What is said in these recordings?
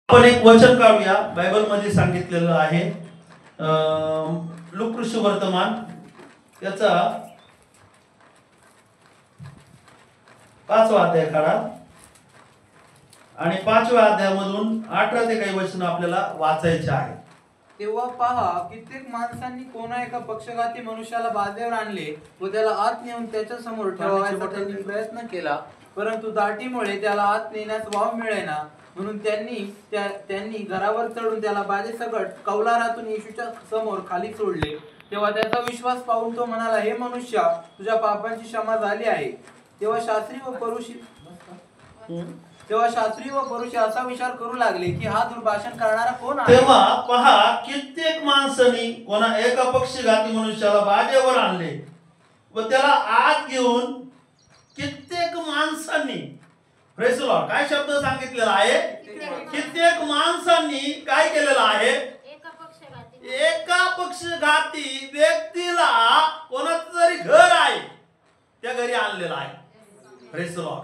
आपण एक वचन काढूया. बायबल मध्ये सांगितलेलं आहे. लूक वर्तमान याचा 5वा अध्याय काढा आणि 5व्या अध्यायामधून 18 ते काही वचन आपल्याला वाचायचे आहे. तेव्हा पहा, कित्येक माणसांनी कोणा एका पक्षघाती मनुष्याला बाधेवर आणले व त्याला आत नेऊन त्याच्या समोर ठेवायचा त्यांनी प्रयत्न केला, परंतु दाटीमुळे त्याला आत नेण्यास वाव मिळेना. म्हणून त्यांनी घरावर चढून त्याला बाजेसकट कौलारातून येशूच्या समोर खाली सोडले. तेव्हा त्याचा विश्वास पाहून तो म्हणाला, हे मनुष्या, तुझ्या पापांची क्षमा झाली आहे. तेव्हा शास्त्री व परुषी असा विचार करू लागले की हा दुर्भाषण करणारा कोण आहे. तेव्हा पहा, कित्येक माणसांनी कोणा एका पक्षघाती मनुष्याला बाजेवर आणले व त्याला आत घेऊन कित्येक माणसांनी, प्रेज द लॉर्ड, काय शब्द सांगितलेला आहे? कित्येक माणसांनी काय केलेलं आहे? एका पक्षघाती व्यक्तीला कोणाचं तरी घर आहे त्या घरी आणलेलं आहे. प्रेज द लॉर्ड,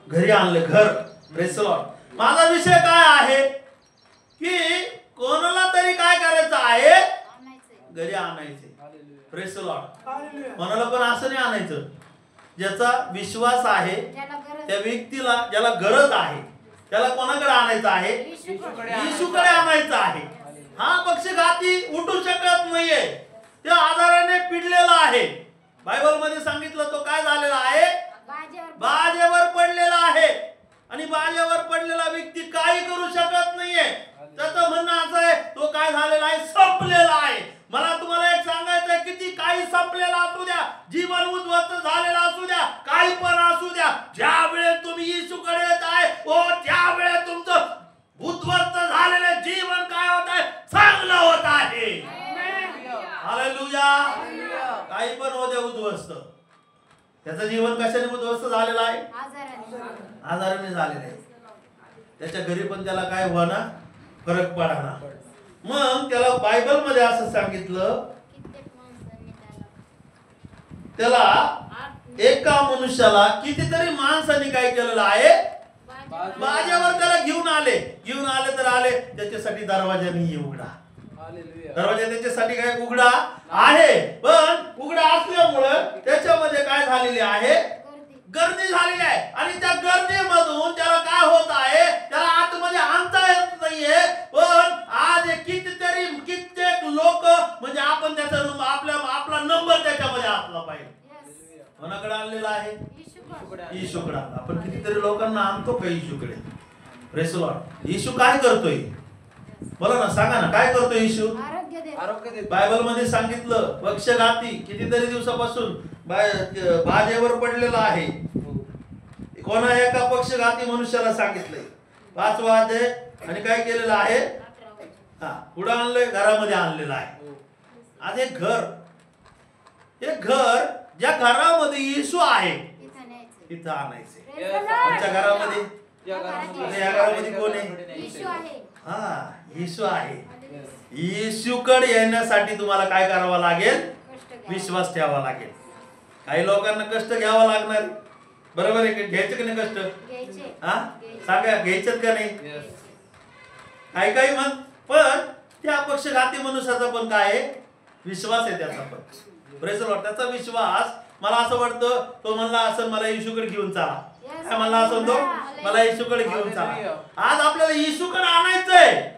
घरी आणले घर. Praise the Lord. माझा विषय काय आहे की कोणाला तरी काय करायचं आहे? घरी आणायचे. Praise the Lord. कोणाला पण असं नाही आणायचं. ज्याचा विश्वास आहे त्या व्यक्तीला, ज्याला गरज आहे त्याला कोणाकडे आणायचं आहे? येशूकडे आणायचं आहे. हा पक्षघाती उठू शकत नाहीये, त्या आजाराने पिडलेला आहे. बायबल मध्ये सांगितलं तो काय झालेला आहे? बाजेवर पडलेला आहे. आणि बाजेवर पडलेला व्यक्ती काही करू शकत नाहीये. त्याचं म्हणणं असं आहे, तो काय झालेला आहे? संपलेला आहे. मला तुम्हाला एक सांगायचं आहे, किती काही संपलेला असू द्या, जीवन उद्ध्वस्त झालेला असू द्या, काही पण असू द्या, ज्या वेळेस तुम्ही येशूकडे येत आहे त्यावेळेस तुमचं उद्ध्वस्त झालेलं जीवन काय होत आहे? चांगलं होत आहे. हालेलुया. काही पण होते उद्ध्वस्त. त्याचं जीवन कशाने उद्ध्वस्त झालेलं आहे? आजाराने झालेलं आहे. त्याच्या घरी पण त्याला काय होणार? फरक पडणार. मग त्याला बायबल मध्ये असं सांगितलं, त्याला एका मनुष्याला कितीतरी माणसांनी काय केलेलं आहे? बाजेवर त्याला घेऊन आले तर आले. त्याच्यासाठी दरवाजा नाही उघडा. दरवाजा त्याच्यासाठी काय उघडा आहे, पण उघडा असल्यामुळं त्याच्यामध्ये काय झालेली आहे? गर्दी झालेली आहे. आणि त्या गर्दीमधून त्याला काय होत आहे? त्याला आतमध्ये आणता येत नाहीये. पण आज कित्येक लोक, म्हणजे आपण त्याचा आपला नंबर त्याच्यामध्ये असला पाहिजे. कोणाकडे आणलेला आहे? येशूकडे. आपण कितीतरी लोकांना आणतो का येशूकडे? Praise the Lord. येशू काय करतोय? बोला ना, सांगा ना, काय करतोय येशू? बायबल मध्ये सांगितलं, पक्षघाती कितीतरी दिवसापासून बाजेवर पडलेला आहे. कोणा एका पक्षघाती मनुष्याला सांगितलंय 5वा अध्याय. आणि काय केलेलं आहे? पुढे आणलंय, घरामध्ये आणलेलं आहे. आज एक घर ज्या घरामध्ये येशू आहे तिथं आणायचे. आमच्या घरामध्ये, या घरामध्ये कोण आहे? येशू आहे. येशूकडे येण्यासाठी तुम्हाला काय करावं लागेल? विश्वास ठेवावा लागेल. काही लोकांना कष्ट घ्यावं लागणार, बरोबर आहे? घ्यायचं की नाही कष्ट? सांगा, घ्यायचं का नाही? काही मग, पण त्या पक्षघाती मनुष्याचा पण काय आहे? विश्वास आहे त्याचा पण. Praise the Lord. त्याचा विश्वास, मला असं वाटतं तो म्हणला असं, मला येशूकडे घेऊन चला. काय म्हणला असं? तो मला येशूकडे घेऊन चला. आज आपल्याला येशूकडे आणायचंय.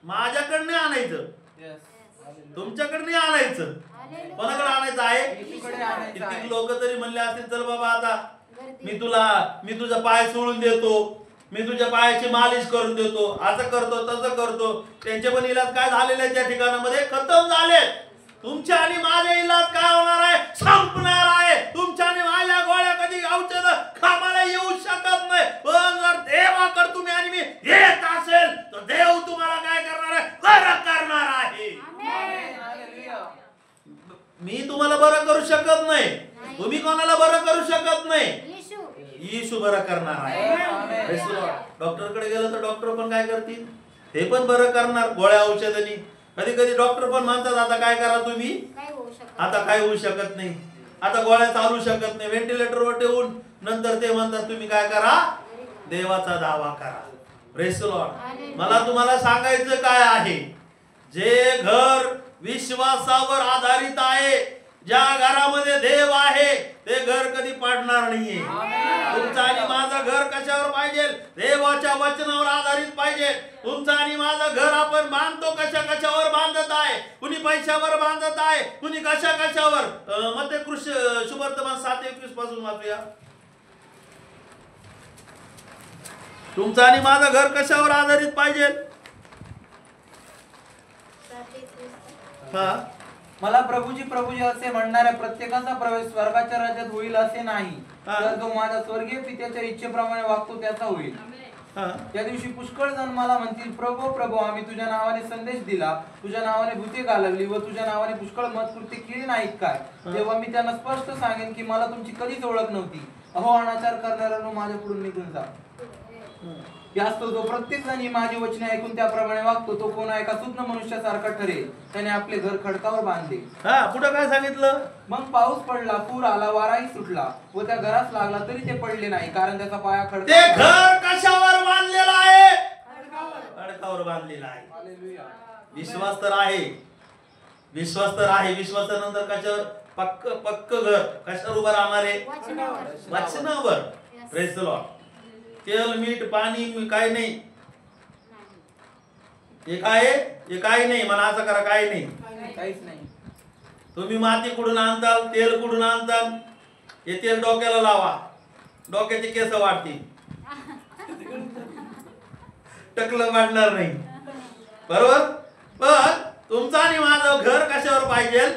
माझ्याकडे नाही आणायचं, तुमच्याकडे नाही आणायचं. कोणाकडे आणायचं आहे? किती लोक तरी म्हणले असतील, चल बाबा आता मी तुझा पाय सोडून देतो, मी तुझ्या पायाची मालिश करून देतो, असं करतो तसं करतो. त्यांचे पण इलाज काय झालेले आहे? त्या ठिकाणामध्ये खतम झाले. तुमच्या आणि माझे इलाज काय होणार आहे? संपणार आहे. तुमच्या आणि माझ्या गोळ्या कधी औषध कामाला येऊ शकत नाही. पण जर देवाकडे तुम्ही आणि मी येत असेल तर देव तुम्हाला काय करणार आहे? बरं करणार आहे. मी तुम्हाला बरं करू शकत नाही, तुम्ही कोणाला बरं करू शकत नाही. येशू बरं करणार आहे. डॉक्टरकडे गेलं तर डॉक्टर पण काय करतील? ते पण बरं करणार गोळ्या औषधांनी. कधी कधी डॉक्टर पण म्हणतात, आता काय करा तुम्ही? आता काय होऊ शकत नाही, आता गोळ्या चालू शकत नाही, व्हेंटिलेटरवर ठेवून नंतर ते म्हणतात तुम्ही काय करा? देवाचा दावा करा. Praise the Lord. मला तुम्हाला सांगायचं काय आहे, जे घर विश्वासावर आधारित आहे, ज्या घरामध्ये देव आहे, ते घर कधी पडणार नाहीये. तुमचं आणि माझं घर कशावर पाहिजे? देवाच्या वचनावर आधारित पाहिजे. तुमचं आणि माझं घर आपण बांधतो कशावर बांधत आहे? कुणी पैशावर बांधत आहे, कुणी कशावर. मध्य कृषी शुभवर्तमान 7:21 पासून वाचूया. तुमचं आणि माझं घर कशावर आधारित पाहिजे? हा, मला प्रभूजी असे म्हणणाऱ्या प्रत्येकाचा प्रवेश स्वर्गाच्या राज्यात होईल असे नाही, तर जो माझ्या स्वर्गीय पित्याच्या इच्छेप्रमाणे वागतो त्याचा होईल. त्या दिवशी पुष्कळ जण मला म्हणतील, प्रभू प्रभू, आम्ही तुझ्या नावाने संदेश दिला, तुझ्या नावाने भूते घालवली व तुझ्या नावाने पुष्कळ मत्कृत्य केली नाहीत काय? तेव्हा मी त्यांना स्पष्ट सांगेन की मला तुमची कधीच ओळख नव्हती. अहो अनाचार करणाऱ्यांनो, माझ्याकडून निघून जा. यास्तव जो प्रत्येक जण ही माझी वचने ऐकून त्याप्रमाणे वागतो, तो कोणा एका सुज्ञ मनुष्यासारखा ठरेल, त्याने आपले घर खडकावर बांधले. पुढे काय सांगितलं? मग पाऊस पडला, पूर आला, वाराही सुटला व त्या घरास लागला, तरी ते पडले नाही, कारण त्याचा पाया ते खडकावर. घर कशावर बांधलेलं आहे? खडकावर बांधलेलं आहे. हालेलुया. विश्वास तर आहे, विश्वास तर आहे. विश्वासानंतर कशावर? पक्क घर कशावर उभं राहणार आहे? वचनावर. Praise the Lord. तेल मीठ पाणी काय नाही, हे काय नाही. मला असं करा, काय नाही, काहीच नाही. तुम्ही माती कुठून आणताल, तेल कुठून आणताल? हे तेल डोक्याला लावा, डोक्याचे केस वाढतील, टकलं वाढणार नाही, बरोबर? पण तुमचं आणि माझं घर कशावर पाहिजे?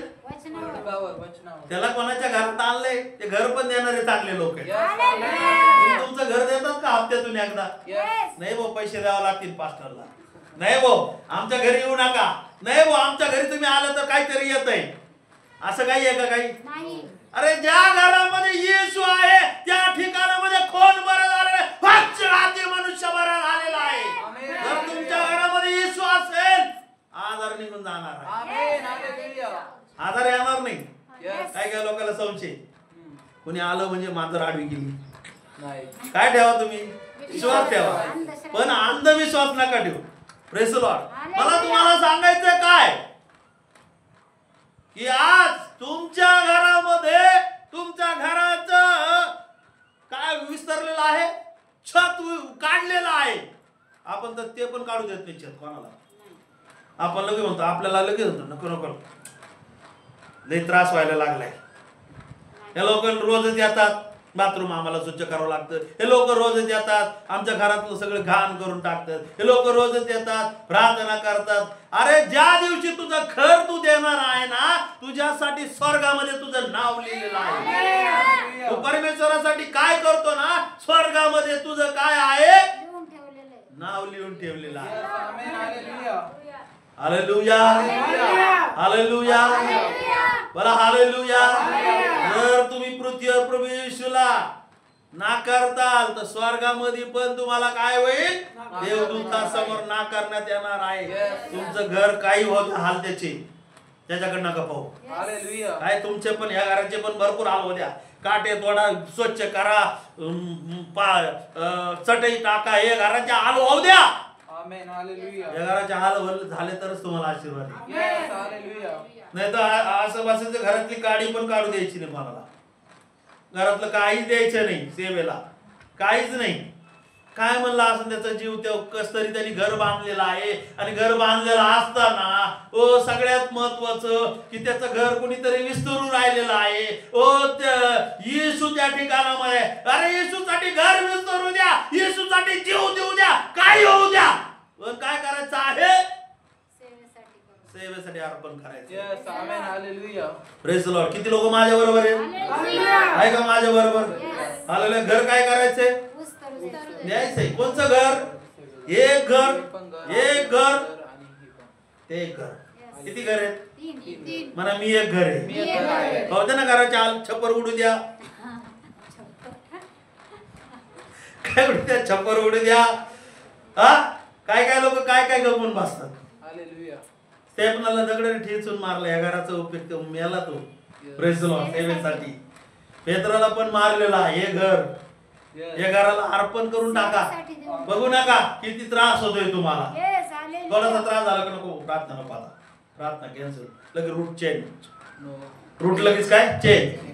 त्याला कोणाच्या घरात आणलंय? ते घर पण देणारे चांगले लोक आहेत. तुम्ही तुमचं घर देतात का हप्त्यातून एकदा? नाही भाऊ, पैसे द्यावे लागतील पास्टरला. नाही भाऊ, आमच्या घरी येऊ नका. नाही भाऊ, आमच्या घरी तुम्ही आलं तर काहीतरी येतंय. असं काही आहे का? काही. अरे ज्या घरामध्ये येशू आहे त्या ठिकाणामध्ये कोण बरं झालेलं? पक्षघाती मनुष्य बरं झालेला आहे. जर तुमच्या घरामध्ये येशू असेल, आजार निघून जाणार आहे. आजार येणार नाही. काय काय लोकांना संशय, कोणी आलं म्हणजे मांजर आडवी गेली. काय ठेवा तुम्ही? विश्वास ठेवा, पण अंधविश्वास नका ठेवू. Praise the Lord. मला तुम्हाला सांगायचं काय, की आज तुमच्या घरामध्ये तुमच्या घराचं काय विस्तारलेलं आहे? छत काढलेलं आहे. आपण तर ते पण काढू देत नाही छत कोणाला. आपण लगेच म्हणतो, आपल्याला लगेच म्हणतो नको नको, लई त्रास व्हायला लागलाय. हे लोक रोजच येतात, बाथरूम आम्हाला स्वच्छ करावं लागतं. हे लोक रोजच येतात, आमच्या घरातलं सगळं घाण करून टाकतात. हे लोक रोजच येतात, प्रार्थना करतात. अरे ज्या दिवशी तुझं घर तू देणार आहे ना, तुझ्यासाठी स्वर्गामध्ये तुझं नाव लिहिलेलं आहे. तू परमेश्वरासाठी काय करतो ना, स्वर्गामध्ये तुझं काय आहे? नाव लिहून ठेवलेलं आहे. हालेलुया, हालेलुया, बरं हालेलुया. जर तुम्ही पृथ्वीवर प्रभू येशूला नाकारताल तर स्वर्गामध्ये पण तुम्हाला काय होईल? देवदूतासमोर नाकारण्यात येणार आहे. तुमचं घर काही होत हाल त्याच्याकडे नका पाहू. काय तुमचे पण, ह्या घराचे पण भरपूर हाल होत्या. काटे तोडा, स्वच्छ करा, चटई टाका, हे घराचे हाल होऊ द्या. या घराचे हाल झाले तरच तुम्हाला आशीर्वाद आहे. नाही तर असं बसायचं, घरातली काडी पण काढू द्यायची नाही मला. घरातलं काहीच द्यायचं नाही सेवेला, काहीच नाही. काय म्हणलं असं त्याचा जीव, त्या कस तरी त्यांनी घर बांधलेलं आहे. आणि घर बांधलेलं असताना सगळ्यात महत्वाचं की त्याचं घर कोणीतरी विस्तरून राहिलेलं आहे. येशू त्या ठिकाणामध्ये, अरे येशूसाठी घर विस्तरू द्या, येशूसाठी जीव देऊ द्या, काही होऊ द्या. पण काय करायचं आहे? सेवेसाठी अर्पण करायचं. Praise the Lord. किती लोक माझ्या बरोबर आहे का? माझ्या बरोबर. हालेलुया. घर काय करायचंय? द्यायचंय. कोणचं घर? एक घर, एक घर, ते एक घर. किती घर आहेत? म्हणा मी एक घर आहे. होते ना घराच्या छप्पर उडू द्या, काय उडू द्या, छप्पर उडू द्या. काय काय लोक काय काय गमून बसतात. स्टेपनाला दगडाने ठेचून मारला, या घराचा उपयोग मेला तो. Praise the Lord. सेवेसाठी पेत्राला पण मारलेला. हे घर हे घराला अर्पण करून टाका. बघू नका किती त्रास होतोय तुम्हाला. थोडासा त्रास झाला की नको प्रार्थना नको, आता प्रार्थना कॅन्सल, लगेच रूट चेंज, रूट लगेच काय चेंज.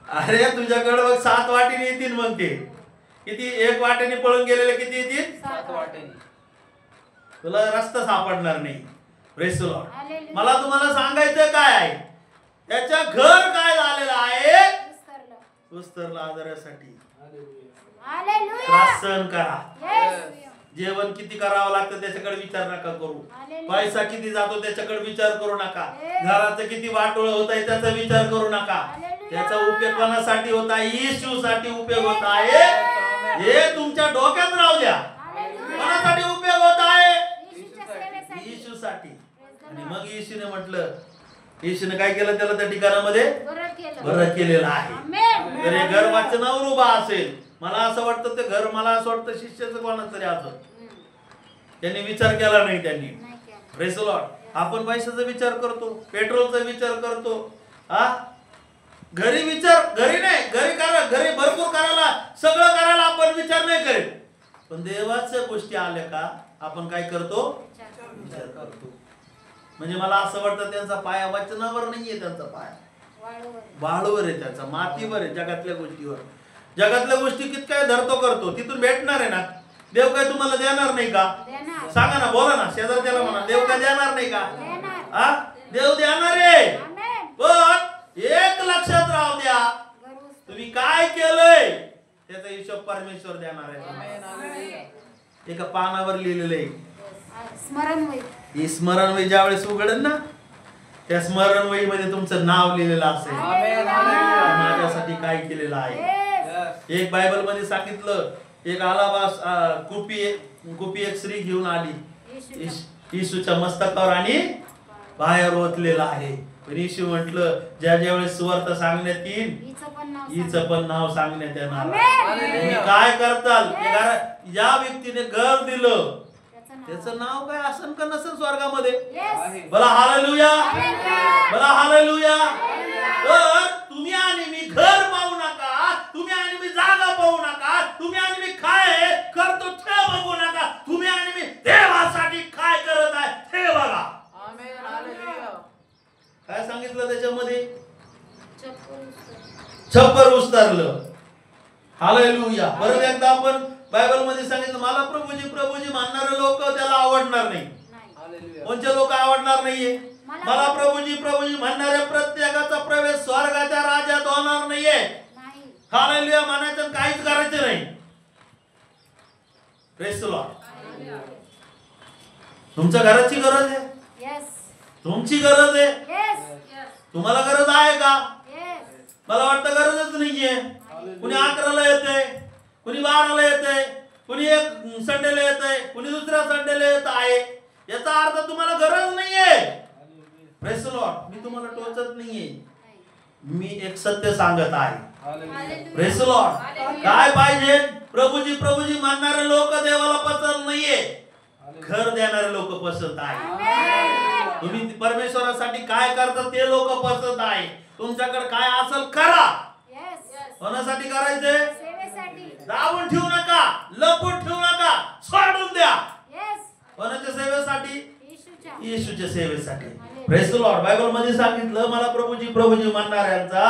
अरे तुझ्याकडे बघ 7 वाटीने येतील, मग ते किती, 1 वाटीने पळून गेलेले किती येतील, 7 वाटीने. तुला रस्ता सापडणार नाही. Praise the Lord. मला तुम्हाला सांगायचं काय आहे, त्याच्या घर काय झालेलं आहे, उस्तरला आजारासाठी. त्रास सहन करा. जेवण किती करावं लागतं त्याच्याकडे विचार नका करू. पैसा किती जातो त्याच्याकडे विचार करू नका. घराचं किती वाटोळ होत आहे त्याचा विचार करू नका. त्याचा उपयोग कोणासाठी होत आहे, येशूसाठी उपयोग होत आहे. हे तुमच्या डोक्यात राहू द्या. कोणासाठी उपयोग होत आहे, येशूसाठी. आणि मग येशूने म्हटलं, येशूने काय केलं, त्याला त्या ठिकाणामध्ये बरं केलेलं आहे. तर हे घर वाचनावर उभा असेल. मला असं वाटतं ते घर, मला असं वाटतं शिष्याचं कोणाचं तरी असं त्यांनी विचार केला नाही. त्यांनी प्रेज द लॉर्ड. आपण पैशाचा विचार करतो, पेट्रोलचा विचार करतो, घरी विचार, घरी नाही, घरी करा, घरी भरपूर करायला, सगळं करायला आपण विचार नाही करीत. पण देवाच्या गोष्टी आल्या का आपण काय करतो, विचार करतो. म्हणजे मला असं वाटतं त्यांचा पाया वचनावर नाहीये, त्यांचा पाया वाळूवर आहे, त्याचा मातीवर आहे. जगातल्या गोष्टीवर, जगातल्या गोष्टी कितक्या धरतो करतो, तिथून भेटणार आहे ना. देव काय तुम्हाला देणार नाही का, सांगा ना, बोला ना, शेजारच्याला म्हणा, देव काय देणार नाही का. देव देणार आहे. पण एक लक्षात राहू द्या, तुम्ही काय केलंय त्याचा हिशोब परमेश्वर देणार आहे. एका पानावर लिहिलेलं आहे स्मरणवही. ही स्मरणवही ज्या वेळेस उघडेल ना, त्या स्मरणवही मध्ये तुमचं नाव लिहिलेलं असेल, माझ्यासाठी काय केलेलं आहे. एक बायबल मध्ये सांगितलं, एक आलाबास कुपी एक स्त्री घेऊन आली, येशूच्या मस्तकावर आणि बाहेर ओतलेला आहे. पण येशू म्हटलं, ज्या ज्या वेळेस सुवार्थ सांगण्यात येईल, हिचं पण नाव सांगण्यात येणार. तुम्ही काय करताल, या व्यक्तीने घर दिलं, त्याचं नाव काय असन का नसन स्वर्गामध्ये. बोला हालेलुया, बोला हालेलुया. तर तुम्ही आणि मी घर पाहू नका, तुम्ही आणि मी जागा पाहू नका, तुम्ही आणि मी काय करतो ते बघू नका. तुम्ही आणि मी देवासाठी काय करत आहे ते बघा. काय सांगितलं त्याच्यामध्ये, छप्पर उस्तरलं. हालेलुया. परत एकदा आपण बायबल मध्ये सांगितलं, मला प्रभूजी प्रभूजी म्हणणारे लोक त्याला आवडणार नाही. कोणते लोक आवडणार नाहीये, मला प्रभूजी प्रभूजी म्हणणाऱ्या प्रत्येकाचा प्रवेश स्वर्गाच्या राज्यात होणार नाहीये. हालेलुया म्हणायचं, काहीच करायचं नाही. Praise the Lord. तुमच्या घराची गरज आहे, तुमची गरज आहे. तुम्हाला गरज आहे का, मला वाटतं गरजच नाहीये. कुणी 11ला येते, कुणी 12ला येते, कुणी एक संडेला येते, कुणी दुसऱ्या संडेला येत आहे. याचा अर्थ तुम्हाला गरज नाहीये. Praise the Lord. मी तुम्हाला टोचत नाहीये, मी एक सत्य सांगत आहे. Praise the Lord. काय पाहिजे, प्रभूजी प्रभूजी म्हणणारे लोक देवाला पसंत नाहीये, घर देणारे लोक पसंत आहे. तुम्ही परमेश्वरासाठी काय करता ते लोक पसंत आहे. तुमच्याकडे काय असेल करा. कोणासाठी करायचे, दाबून ठेवू नका, लपून ठेवू नका, सोडून द्या. कोणाच्या सेवेसाठी, येशूच्या सेवेसाठी. Praise the Lord. बायबल मध्ये सांगितलं, मला प्रभूजी प्रभूजी म्हणणाऱ्यांचा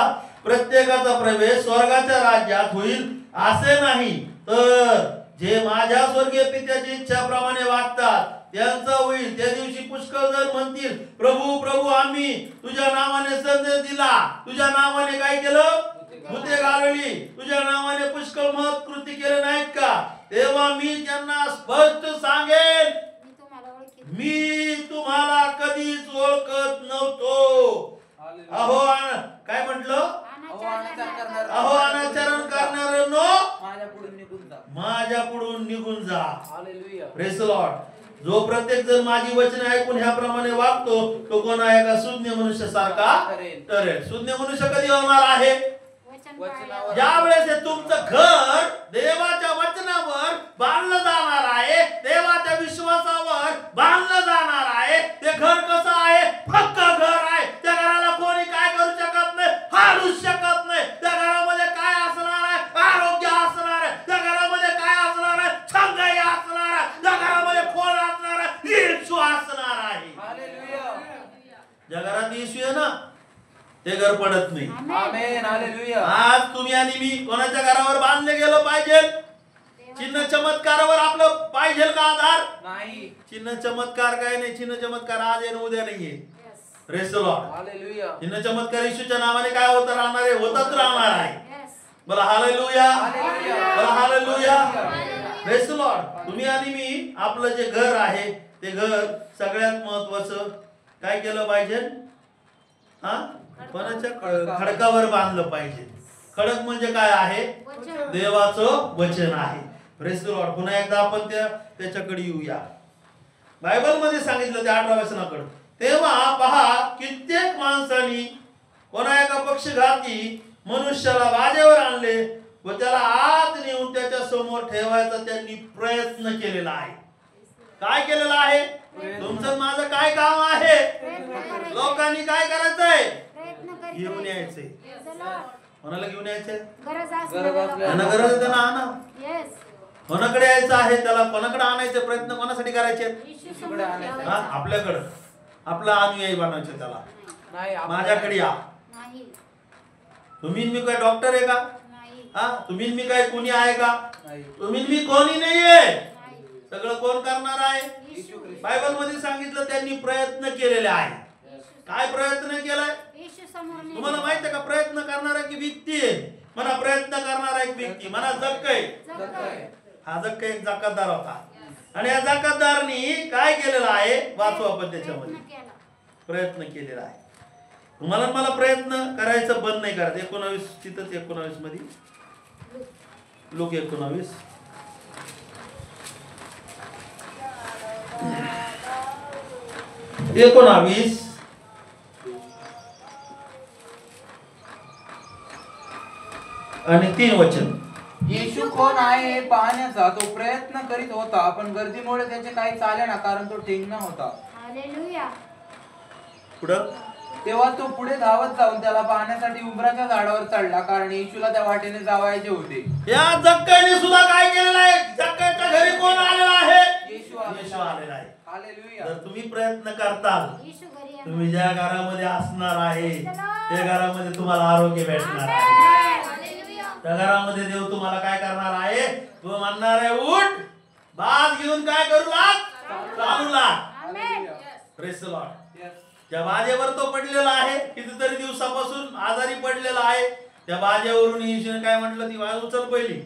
प्रत्येकाचा प्रवेश स्वर्गाच्या राज्यात होईल असे नाही, तर जे माझ्या स्वर्गीय पित्याची इच्छाप्रमाणे वागतात त्यांचा होईल. त्या दिवशी पुष्कळ जण म्हणतील, प्रभू प्रभू आम्ही तुझ्या नावाने संदेश दिला, तुझ्या नावाने काय केलं, भूते घालवली, तुझ्या नावाने पुष्कळ महत् कृती केले नाहीत का. तेव्हा मी त्यांना स्पष्ट सांगेन, मी तुम्हाला कधीच ओळखत नव्हतो. अहो काय म्हटलं, अहो अनाचरण करणाऱ्यांनो माझ्या पुढून निघून जा. Praise the Lord. जो प्रत्येक जण माझी वचने ऐकून ह्याप्रमाणे वागतो तो कोणा एका शून्य मनुष्यासारखा ठरेल. शून्य मनुष्य कधी होणार आहे, ज्या वेळेस तुमचं घर देवाच्या वचनावर बांधलं जाणार आहे, देवाच्या विश्वासावर बांधलं जाणार आहे. ते घर कसं आहे, पक्का घर आहे. त्या घराला कोणी काय करू शकत नाही, हारू शकत नाही. त्या घरामध्ये काय असणार आहे, ज्या घरात येशू आहे ना ते घर पडत नाही. आमेन. हालेलुया. आज तुम्ही आणि मी कोणाच्या घरावर बांधले गेलो पाहिजे? चिन्ह चमत्कारावर आपलं पाहिजे का आधार? नाही. चिन्ह चमत्कार काय नाही. चिन्ह चमत्कार आज आहे उद्या नाहीये. Praise the Lord. हालेलुया. चिन्ह चमत्कार येशूच्या नावाने काय होत राहणार आहे? होतच राहणार आहे. बोला हालेलुया. बोला हालेलुया. Praise the Lord. तुम्ही आणि मी आपलं जे घर आहे ते घर सगळ्यात महत्वाचं काय केलं पाहिजे? कोणाच्या खडकावर बांधलं पाहिजे. खडक म्हणजे काय आहे? देवाचं वचन आहे. Praise the Lord. पुन्हा एकदा आपण त्याच्याकडे येऊया. बायबल मध्ये सांगितलं त्या 18व्या वचनाकडे. तेव्हा पहा कित्येक माणसांनी कोणा एका पक्षघाती मनुष्याला बाजेवर आणले व त्याला आत नेऊन त्याच्या समोर ठेवायचा त्यांनी प्रयत्न केलेला आहे. काय केलेला आहे? तुमचं माझं काय काम आहे? लोकांनी काय करायचंय? घेऊन यायचंय. कोणाला घेऊन यायचंय? त्यांना गरज आहे त्यांना आणा. कोणाकडे यायचं आहे त्याला? कोणाकडे आणायचे प्रयत्न कोणासाठी करायचे? आपल्याकडं. आपला अनुयायी बनायचे त्याला. माझ्याकडे या. तुम्ही मी काय डॉक्टर आहे का? तुम्ही मी काय कोणी आहे का? तुम्ही मी कोणी नाहीये. सगळं कोण करणार आहे? बायबल मध्ये सांगितलं त्यांनी प्रयत्न केलेले आहे. काय प्रयत्न केलाय? तुम्हाला माहित आहे का? प्रयत्न करणारा की व्यक्ती आहे? म्हणा प्रयत्न करणारा एक व्यक्ती. म्हणा जक्कय. हा जक्कय एक जाकातदार होता आणि या जाकातदारनी काय केलेलं आहे? वाचवा आपण त्याच्यामध्ये प्रयत्न केलेला आहे. तुम्हाला मला प्रयत्न करायचं बंद नाही करायचं. 19 तिथंच 19 मध्ये लोक 19 आणि 3 वचन. येशू कोण आहे हे पाहण्याचा तो प्रयत्न करीत होता पण गर्दीमुळे त्याचे काही चालेना कारण तो ठिंगणा होता. हालेलुया. पुढं तेव्हा तो पुढे धावत जाऊन त्याला पाहण्यासाठी उंबराच्या झाडावर चढला कारण येशूला त्या वाटेने जावायचे होते. या जक्कईने सुद्धा काय केलेलं आहे? जक्कईच्या घरी कोण आलेला आहे? येशू आलेला आहे. हालेलुया. जर तुम्ही प्रयत्न करताल तुम्ही ज्या घरामध्ये असणार आहे त्या घरामध्ये तुम्हाला आरोग्य भेटणार आहे. त्या घरामध्ये देव तुम्हाला काय करणार आहे? तो म्हणणार आहे उठ बाज घेऊन काय करू लाग? चालू लाग. Praise the Lord. त्या बाजेवर तो पडलेला आहे. कितीतरी दिवसापासून आजारी पडलेला आहे. त्या बाजेवरून येशूने काय म्हटलं? ती बाज उचल पहिली.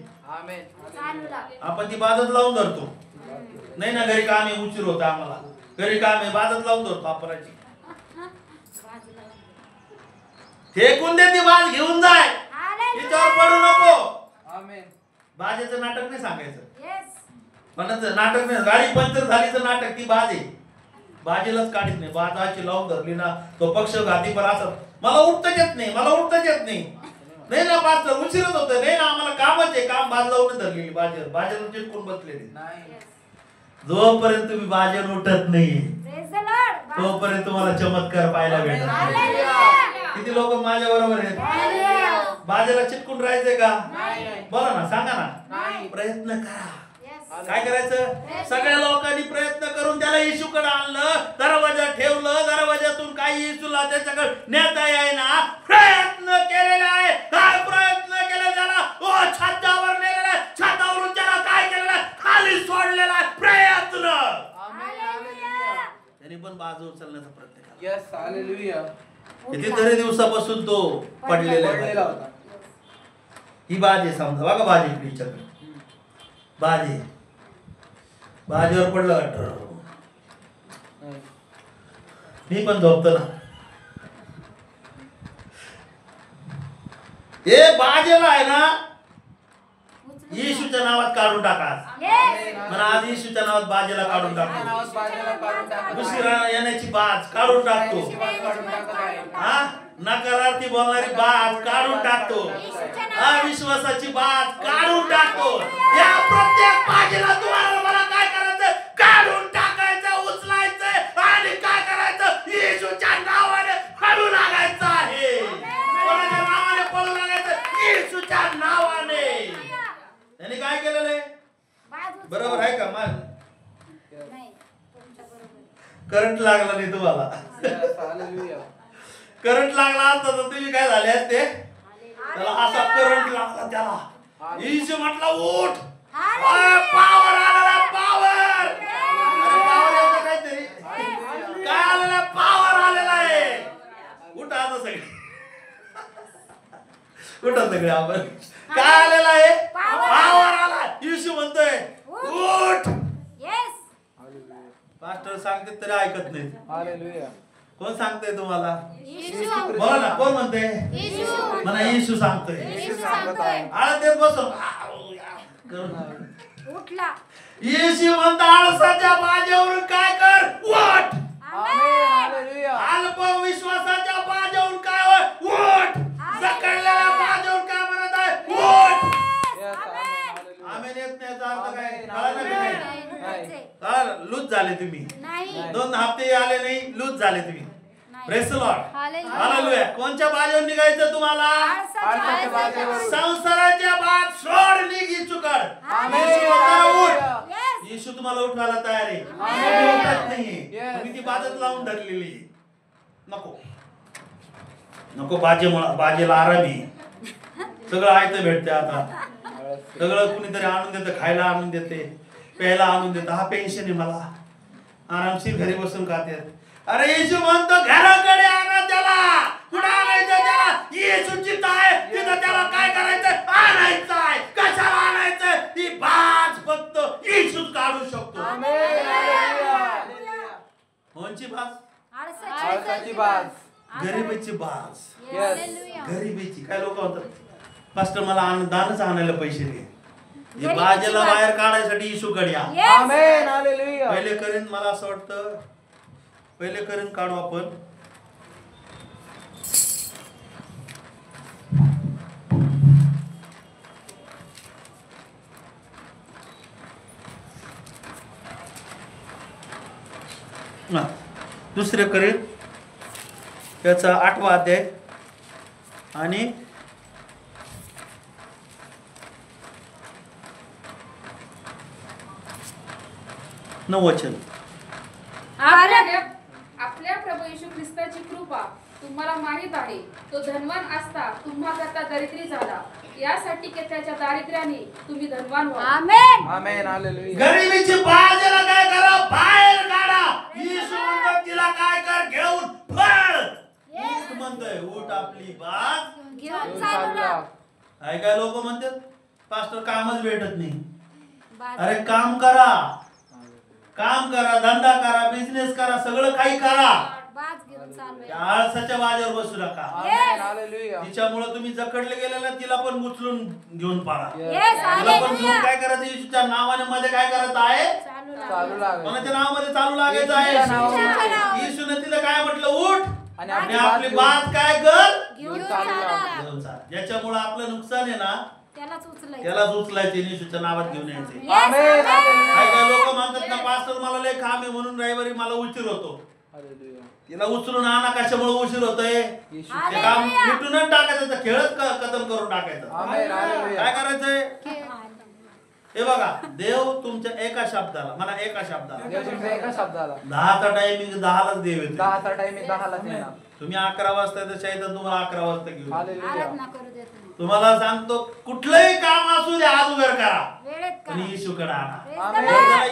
आपण ती बाजच लावून धरतो. नाही ना घरी काम आहे उशीर होता आम्हाला. घरी काम आहे बाजच लावून धरतो अपराची. फेकून दे ती बाज घेऊन जाय. तिच्यावर पडू नको. आमेन. बाजेचं नाटक नाही सांगायचं. म्हणायचं नाटक नाही. गाडी पंक्चर झालीचं नाटक ती बाज आहे. बाजेलाच काढीत नाही. बाजाची लावून धरली ना तो पक्षघाती पण असत. मला उठताच येत नाही. मला उठताच येत नाही. नाही ना पास्टर उशीरच होत. नाही ना आम्हाला कामच आहे. काम बाज लावून धरलेली बाजेवर. बाजेला चिटकून बसलेली. जोपर्यंत तुम्ही बाजेवर उठत नाही तोपर्यंत तुम्हाला चमत्कार पाहायला भेटणार. किती लोक माझ्या बरोबर आहेत? बाजेला चिटकून राहायचंय का? बोला ना सांगा ना. प्रयत्न करा. काय करायचं? सगळ्या लोकांनी प्रयत्न करून त्याला येशूकडे आणलं. दरवाजा ठेवलं. दरवाजातून काही येशूला त्याच्याकडे नेता येईना. प्रयत्न केलेला आहे. काय प्रयत्न केला त्याला? छतावर नेलेला आहे. छतावरून त्याला काय केलेलं आहे? खाली सोडलेला आहे. प्रयत्न. त्यांनी पण बाजू उचलण्याचा प्रयत्न केला. Yes hallelujah. कितीतरी दिवसापासून तो पडलेला होता. ही बाज आहे समजा. बघा बाज इकडे बाज आहे. बाजेवर पडलं. मी पण झोपतो ना. हे बाजेला आहे ना येशूच्या नावात काढून टाका. म्हणा आज येशूच्या नावात बाजेला काढून टाकतो. दुसऱ्या येण्याची बाज काढून टाकतो. नकारार्थी बोलणारी बाज काढून टाकतो. अविश्वासाची बाज काढून टाकतो. या प्रत्येक बाजेला तुम्हाला मला काय करायचं? काढून टाकायचं. उचलायचं आणि काय करायचं? येशूच्या नावाने पळू लागायचं आहे. कोणाच्या नावाने पळू लागायचं? येशूच्या नावाने. त्यांनी काय केलेलं आहे? बरोबर आहे का? करंट लागला नाही तुम्हाला. करंट लागला असता तर तुम्ही काय झाले असते, त्याला असा करंट लागला त्याला. येशू म्हटला उठ, पावर आलेला, पावर. अरे पावर येतं काहीतरी, काय आलेला, पावर आलेला आहे. उठा आता सगळे, उठा सगळे आपण. काय आलेला आहे, पावर आला. येशू म्हणतोय उठ. पास्टर सांगते तरी ऐकत नाही. हालेलुया. कोण सांगतोय तुम्हाला, बोला ना, कोण म्हणते, म्हणा येशू सांगतोय. आळस देत बसून उठला. येशू म्हणता आळसाच्या बाजेवरून काय कर, उठ. अल्प विश्वासाच्या बाजेवरून काय होय, उठ. जखडलेल्या बाजेवरून काय म्हणत आहे, उठ. आमेन येत नाही याचा अर्थ काय, कळलं नाही काय, लूज झाले तुम्ही. 2 हप्ते आले नाही, लूज झाले तुम्ही. Praise the Lord, hallelujah. कोणच्या बाजेवर निघायचं तुम्हाला, संसाराच्या बाज सोड, निघ इच्छुकड. येशू तुम्हाला उठवायला तयार आहे. उठत नाहीये, तुम्ही ती बाजत लावून धरलेली. नको नको, बाजेला आरामी, सगळं आयतं भेटते. आता सगळं कुणीतरी आणून देतं, खायला आणून देते, प्यायला आणून देतं. हा पेन्शन आहे मला, आरामशीर घरी बसून खाते. अरे येशू म्हणतो घराकडे आणा त्याला. कुठं आणायचं त्याला, येशू जिथं आहे तिथं त्याला काय करायचं, आणायचं आहे. कशाला आणायचं, ती बाज फक्त येशूच काढू शकतो. कोणची बाज, आळसाची बाज, गरिबीची बाज. गरिबीची. काय लोक म्हणतात, पास्टर मला दानच आणायला पैसे दे. हे बाजेला बाहेर काढायसाठी येशूकडे या. आमेन, हालेलुया. पहिले करीन, मला असं वाटतं पहिले करीन काढू आपण. दुसरे करीन त्याचा 8वा अध्याय आणि 9 वचन. आपल्या प्रभू येशू ख्रिस्ताची कृपा तुम्हाला माहित आहे. तो धनवान असता तुम्हा करता दरिद्री झाला, यासाठी की त्याच्या दारिद्र्याने तुम्ही धनवान व्हा. आमेन, आमेन, हालेलुया. गरिबीची बाजेला काय करा, बाहेर काढा. येशू म्हणतो तिला काय कर, घेऊन पळ. उठ म्हणतोय, उठ आपली बाज घेऊन चालू लाग. काय लोक म्हणतात, पास्टर कामच भेटत नाही. अरे काम करा, काम करा, धंदा करा, बिझनेस करा, सगळं काही करा. बाज घेऊन चालू. त्या आळसाच्या बाजेवर बसू नका. आमेन, हालेलुया. तिच्यामुळे तुम्ही जखडले गेले ना, तिला पण उचलून घेऊन पाडा. येस, तिला पण घेऊन हालेलुया. काय करायचं, येशूच्या नावाने मध्ये काय करायचं आहे, चालू लाग. कोणाच्या नावामध्ये चालू लागायचं आहे. येशूने तिला काय म्हटलं, उठ आणि आणि आपली बात काय कर, घेऊन चालू चालू लाग. लाग. घेऊन चाल. ज्याच्यामुळे आपलं नुकसान आहे ना, त्यालाच उचलायचं. त्यालाच उचलायचे, येशूच्या नावात घेऊन यायचे. येस, आमेन, आमेन. काय काय लोक म्हणतात ना, पास्टर मला लय काम आहे म्हणून रविवारी मला उशीर होतो. हालेलुया. तिला उचलून आणा, कशामुळे उशीर होतोय, येशू. ते काम मिटूनच टाकायचं, खेळत खतम करून टाकायचं. आमेन, हालेलुया. काय करायचंय, हे बघा, देव तुमच्या एका शब्दाला, म्हणा एका शब्दाला, देव तुमच्या एका शब्दाला 10चा टायमिंग 10लाच देव येतो. 10चा टाइम 10लाच येणार. तुम्ही 11 वाजता तर शैतान तुम्हाला 11 वाजता घेऊन. हालेलुया. आराधना करू देत नाही. तुम्हाला सांगतो, कुठलंही काम असू द्या, हात उघड करा, वेळेत पण करा. येशूकडे आणा. Praise amen. the Lord. त्याला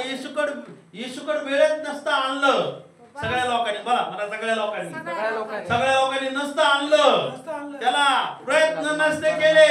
येशूकडे वेळेत नसतं आणलं. सगळ्या लोकांनी, बघा मला, सगळ्या लोकांनी सगळ्या लोकांनी नसतं आणलं. त्याला प्रयत्न नसते केले.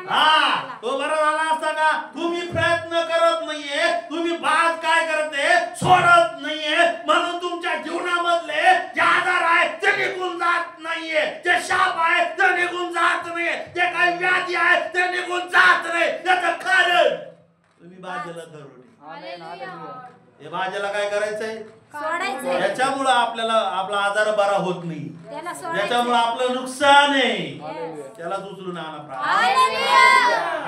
हा, तो बरा झाला असता का. तुम्ही प्रयत्न करत नाहीये, तुम्ही बात काय करते, सोडत नाहीये, म्हणून तुमच्या जीवनामधले जे आजार आहे ते निघून जात नाहीये, जे शाप आहे ते निघून जात नाहीये, जे काही व्याधी आहे ते निघून जात नाही. त्याचं कारण तुम्ही बाजेला धरून. आमेन, हालेलुया. हे बाजेला काय करायचंय, सोडायचं. याच्यामुळे आपला आजार बरा होत नाही, त्याला सोडायचं. त्याच्यामुळे आपलं नुकसान आहे. हालेलुया. त्याला उचलून आणा. हालेलुया.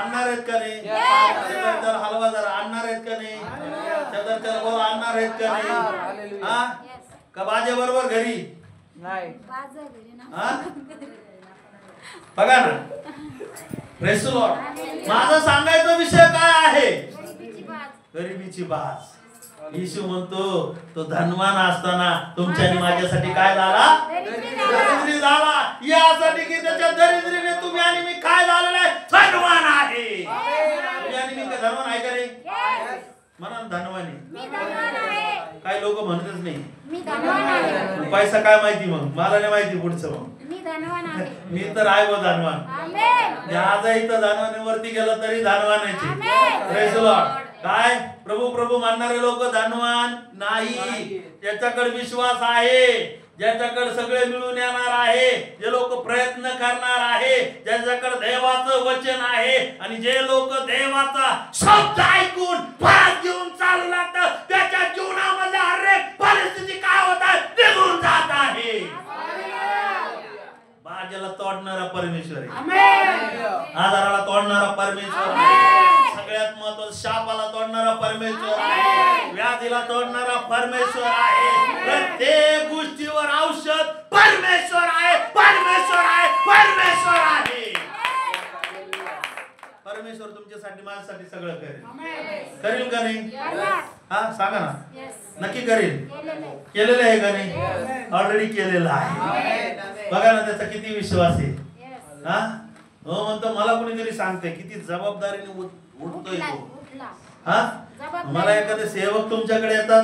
आणणार आहेत का नाही, Yes. त्याला हलवा जरा आणणार आहेत का नाही, त्याला बोला आणणार आहेत का नाही, हालेलुया. हा, Yes. का बाजे बरोबर घरी, नाही. बाज आहे घरी ना. हा, बघा ना. Praise the Lord. माझा सांगायचा विषय काय आहे, गरिबीची बाज. गरिबीची बाज. येशू म्हणतो तो धनवान असताना तुमच्या आणि माझ्यासाठी काय झाला? दरिद्री झाला. यासाठी की त्याच्या दरिद्रीने तुम्ही आणि मी काय झालेलं आहे? धनवान आहे. तुम्ही आणि मी काय धनवान आहे का नाही? म्हणा धनवान आहे. काही लोक म्हणतच नाही मी धनवान आहे. पैसा काय माहिती, मग मला नाही माहिती पुढचं. मग मी धनवान आहे. मी तर आहे व धनवान. आमेन. आजही तर धनवानीवरती गेलं तरी धनवानाचे. आमेन. Praise the Lord. काय प्रभू प्रभू म्हणणारे लोक धनवान नाही. ज्याच्याकडे विश्वास आहे, ज्याच्याकडे सगळे मिळून येणार आहे, जे लोक प्रयत्न करणार आहे, ज्याच्याकडे देवाचं वचन आहे आणि जे लोक देवाचा शब्द ऐकून भाग घेऊन चालू लागतात, त्याच्या जीवनामध्ये हरेक परिस्थिती काय होत आहे? निघून जात आहे. बाजेला तोडणारा परमेश्वर आहे. आधाराला तोडणारा परमेश्वर आहे. सगळ्यात महत्वाचं शापाला तोडणारा परमेश्वर आहे. व्याधीला तोडणारा परमेश्वर आहे. प्रत्येक गोष्टीवर औषध परमेश्वर आहे. परमेश्वर आहे. परमेश्वर आहे. परमेश्वर तुमच्यासाठी माझ्यासाठी सगळं करेल. करेल का नाही? हा सांगा ना. नक्की करेल. केलेलं आहे का नाही? ऑलरेडी केलेलं आहे. बघा ना त्याचा किती विश्वास आहे. हा हो म्हणतो मला कोणीतरी सांगते किती जबाबदारीने उठतोय तो. हा मला एखादे सेवक तुमच्याकडे येतात,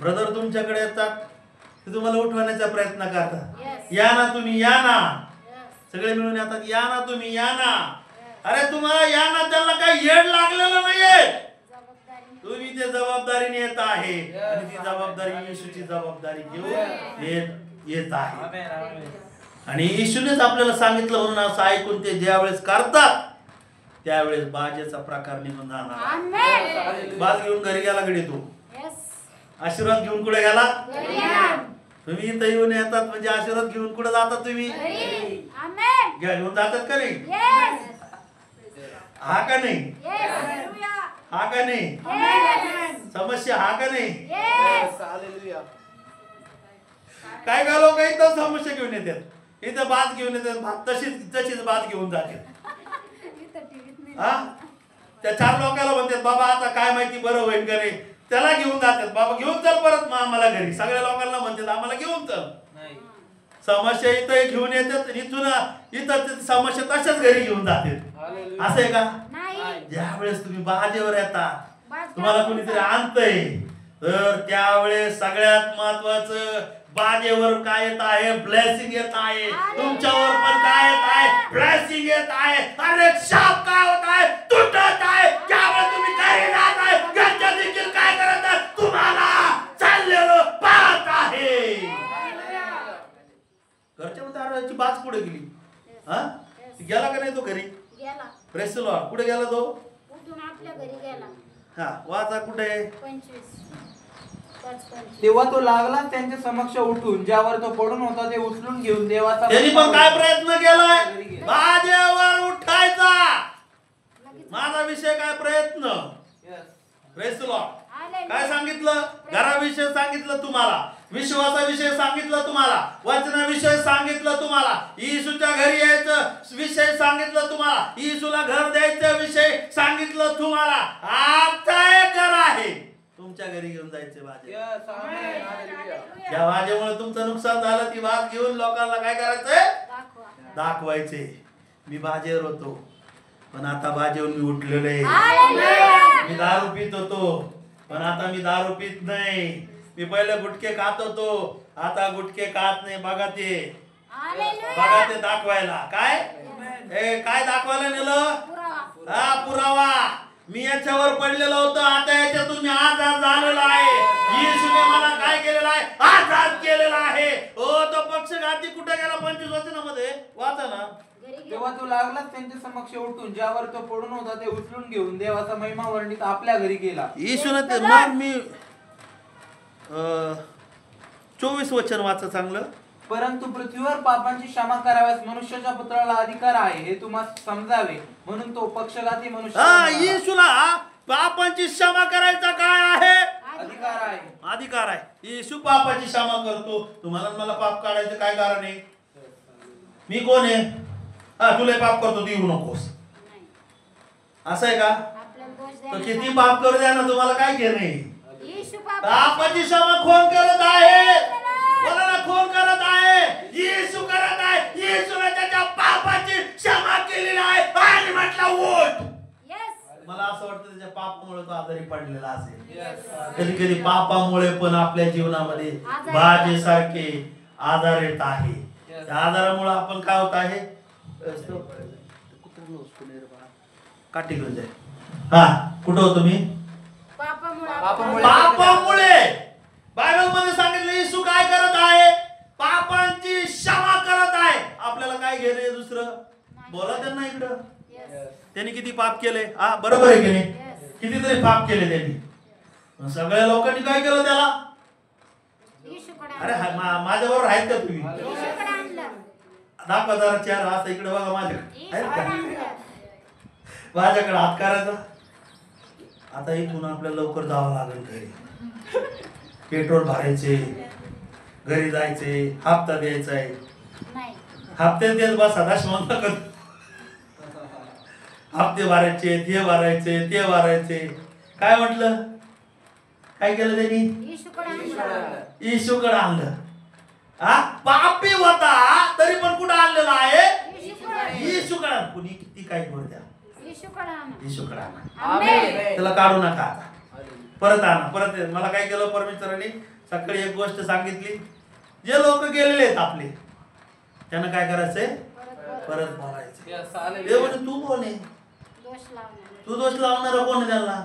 ब्रदर तुमच्याकडे येतात, ते तुम्हाला उठवण्याचा प्रयत्न करतात. या ना तुम्ही, या ना. सगळे मिळून येतात, या ना तुम्ही, या ना. अरे तुम्हाला या ना, त्यांना काही येड लागलेलं नाहीये. तुम्ही ते जबाबदारीने येत आहे आणि ती जबाबदारी येशूची जबाबदारी घेऊन येत आहे. आणि येशूनेच आपल्याला सांगितलं म्हणून असं ऐकून ते ज्या वेळेस करतात त्यावेळेस बाजेचा प्रकार निघून जाणार. बाज घेऊन घरी गेला गडी तू. आशीर्वाद घेऊन कुठे गेला? तुम्ही इथं येऊन येतात म्हणजे आशीर्वाद घेऊन कुठे जातात? तुम्ही घेऊन जातात का नाही? हा का नाही? हा का नाही? समस्या हा का नाही? काय काय लोक इथं समस्या घेऊन येतात, इथं बात घेऊन येतात, तशीच बात घेऊन जाते. हा त्या 4 लोकांना म्हणतात बाबा आता काय माहिती बरं होईल का नाही, त्याला घेऊन जातात. बाबा घेऊन चल परत आम्हाला घरी. सगळ्या लोकांना म्हणतात आम्हाला घेऊन चल. समस्या इथं घेऊन येतात, इथं समस्या तशाच घरी घेऊन जातात. असं आहे का? ज्या वेळेस तुम्ही बाजेवर येतात, तुम्हाला कोणीतरी आणतंय, तर त्यावेळेस सगळ्यात महत्वाचं बाजेवर काय येत आहे? ब्लेसिंग येत आहे. तुमच्यावर पण काय येत आहे? ब्लेसिंग येत आहे. अरे शाप काय होत आहे? तुटत आहे. त्यावेळेस तुम्ही घरी जात आहे, घरच्या देखील काय करत आहे? तुम्हाला चाललेलं पाहत आहे. घरच्या मध्ये आरची बाज पुढे गेली. हा गेला का नाही तो घरी? Press the Lord. कुठे गेला तो? उठून आपल्या घरी गेला. हा वाचा कुठे? 25. तेव्हा तो लागला त्यांच्या समक्ष उठून, ज्यावर तो पडून होता ते उचलून घेऊन देवाचा. त्यांनी पण काय प्रयत्न केलाय? बाजेवर उठायचा. माझा विषय काय प्रयत्न? Press the Lord. काय सांगितलं? घराविषयी सांगितलं तुम्हाला, विश्वासाविषयी सांगितलं तुम्हाला, वचनाविषयी सांगितलं तुम्हाला, येशूच्या घरी यायचं विषय सांगितलं तुम्हाला, येशूला घर द्यायचं विषय सांगितलं तुम्हाला. आता एक घर आहे तुमच्या घरी घेऊन जायचे बाजे. या बाजेमुळे तुमचं नुकसान झालं, ती बाज घेऊन लोकांना काय करायचंय? दाखवायचे. मी बाजेवर होतो पण आता बाजेवरून मी उठलेलो आहे. मी दारू पित होतो पण आता मी दारू पित नाही. मी पहिले गुटखे खात होतो, आता गुटखे खात नाही. बघा ते दाखवायला. काय दाखवायला नेलं? हा पुरावा. मी याच्यावर पडलेलो होतो, आता याच्यातून मी आजाद झालेलो आहे. येशूने मला काय केलेलं आहे? आजाद केलेला आहे. ओ तो पक्षघाती कुठे गेला? 25 वचनामध्ये वाचा ना. तेव्हा तो लागला त्यांच्या समक्ष उठून, ज्यावर तो पडून होता ते उचलून घेऊन देवाचा महिमा वर्णित आपल्या घरी गेला. येशूने ते मग मी 24 वचन वाचा चांगलं. परंतु पृथ्वीवर पापांची क्षमा कराव्यास मनुष्याच्या पुत्राला अधिकार आहे हे तुम्हाला समजावे म्हणून तो पक्षघाती मनुष्य. येशूला पापांची क्षमा करायचा काय आहे? अधिकार आहे. येशू पापाची क्षमा करतो. तुम्हाला मला पाप काढायचं काय कारण आहे? मी कोण आहे? तुला पाप करतो तू येऊ नकोस, असं आहे का? तर किती पाप करू द्या ना, तुम्हाला काय घेणे? पापाची क्षमा कोण करत आहे? कोणाला कोण करत आहे? येशू करत आहे. येशूने त्याच्या पापाची क्षमा केलेली आहे आणि म्हटलं उठ. मला असं वाटतं त्याच्या पापामुळे तो आजारी पडलेला असेल. कधी कधी पापामुळे पण आपल्या जीवनामध्ये बाजेसारखे आजार येत आहे. त्या आजारामुळे आपण काय होत आहे? काठी घेऊन जाय. हा, कुठं होतो मी? पापामुळे. बायबल मध्ये सांगितलं येशू काय करत आहे? पापांची क्षमा करत आहे. आपल्याला काय घेणे दुसरं? बोला त्यांना इकडं. त्यांनी किती पाप केले? हा, बरोबर आहे की नाही? कितीतरी पाप केले त्यांनी. सगळ्या लोकांनी काय केलं त्याला? अरे माझ्याबरोबर आहेत का तुम्ही? दाखवा जरा चेहरा असा इकडे बघा माझ्याकडे. आहेत का? माझ्याकडे हात करायचा. आता इथून आपल्याला लवकर जावं लागेल घरी. पेट्रोल भरायचे, घरी जायचे, हप्ता द्यायचा आहे. हप्ते देत बसा दशमान लागत. हप्ते भरायचे, ते भरायचे, ते भरायचे. काय म्हटलं? काय केलं त्यांनी? येशूकडे आणलं. हा, पापी होता तरी पण कुठं आणलेला आहे? येशूकडे. कुणी किती काय करू द्या, येशूकडे आणा. त्याला काढू नका आता. परत आणा. परत मला काय केलं परमेश्वराने? सकाळी एक गोष्ट सांगितली. जे लोक गेलेले आहेत आपले, त्यांना काय करायचंय? परत बोलायचं. देव म्हणे तू कोण आहे? तू दोष लावणारा कोण आहे त्यांना?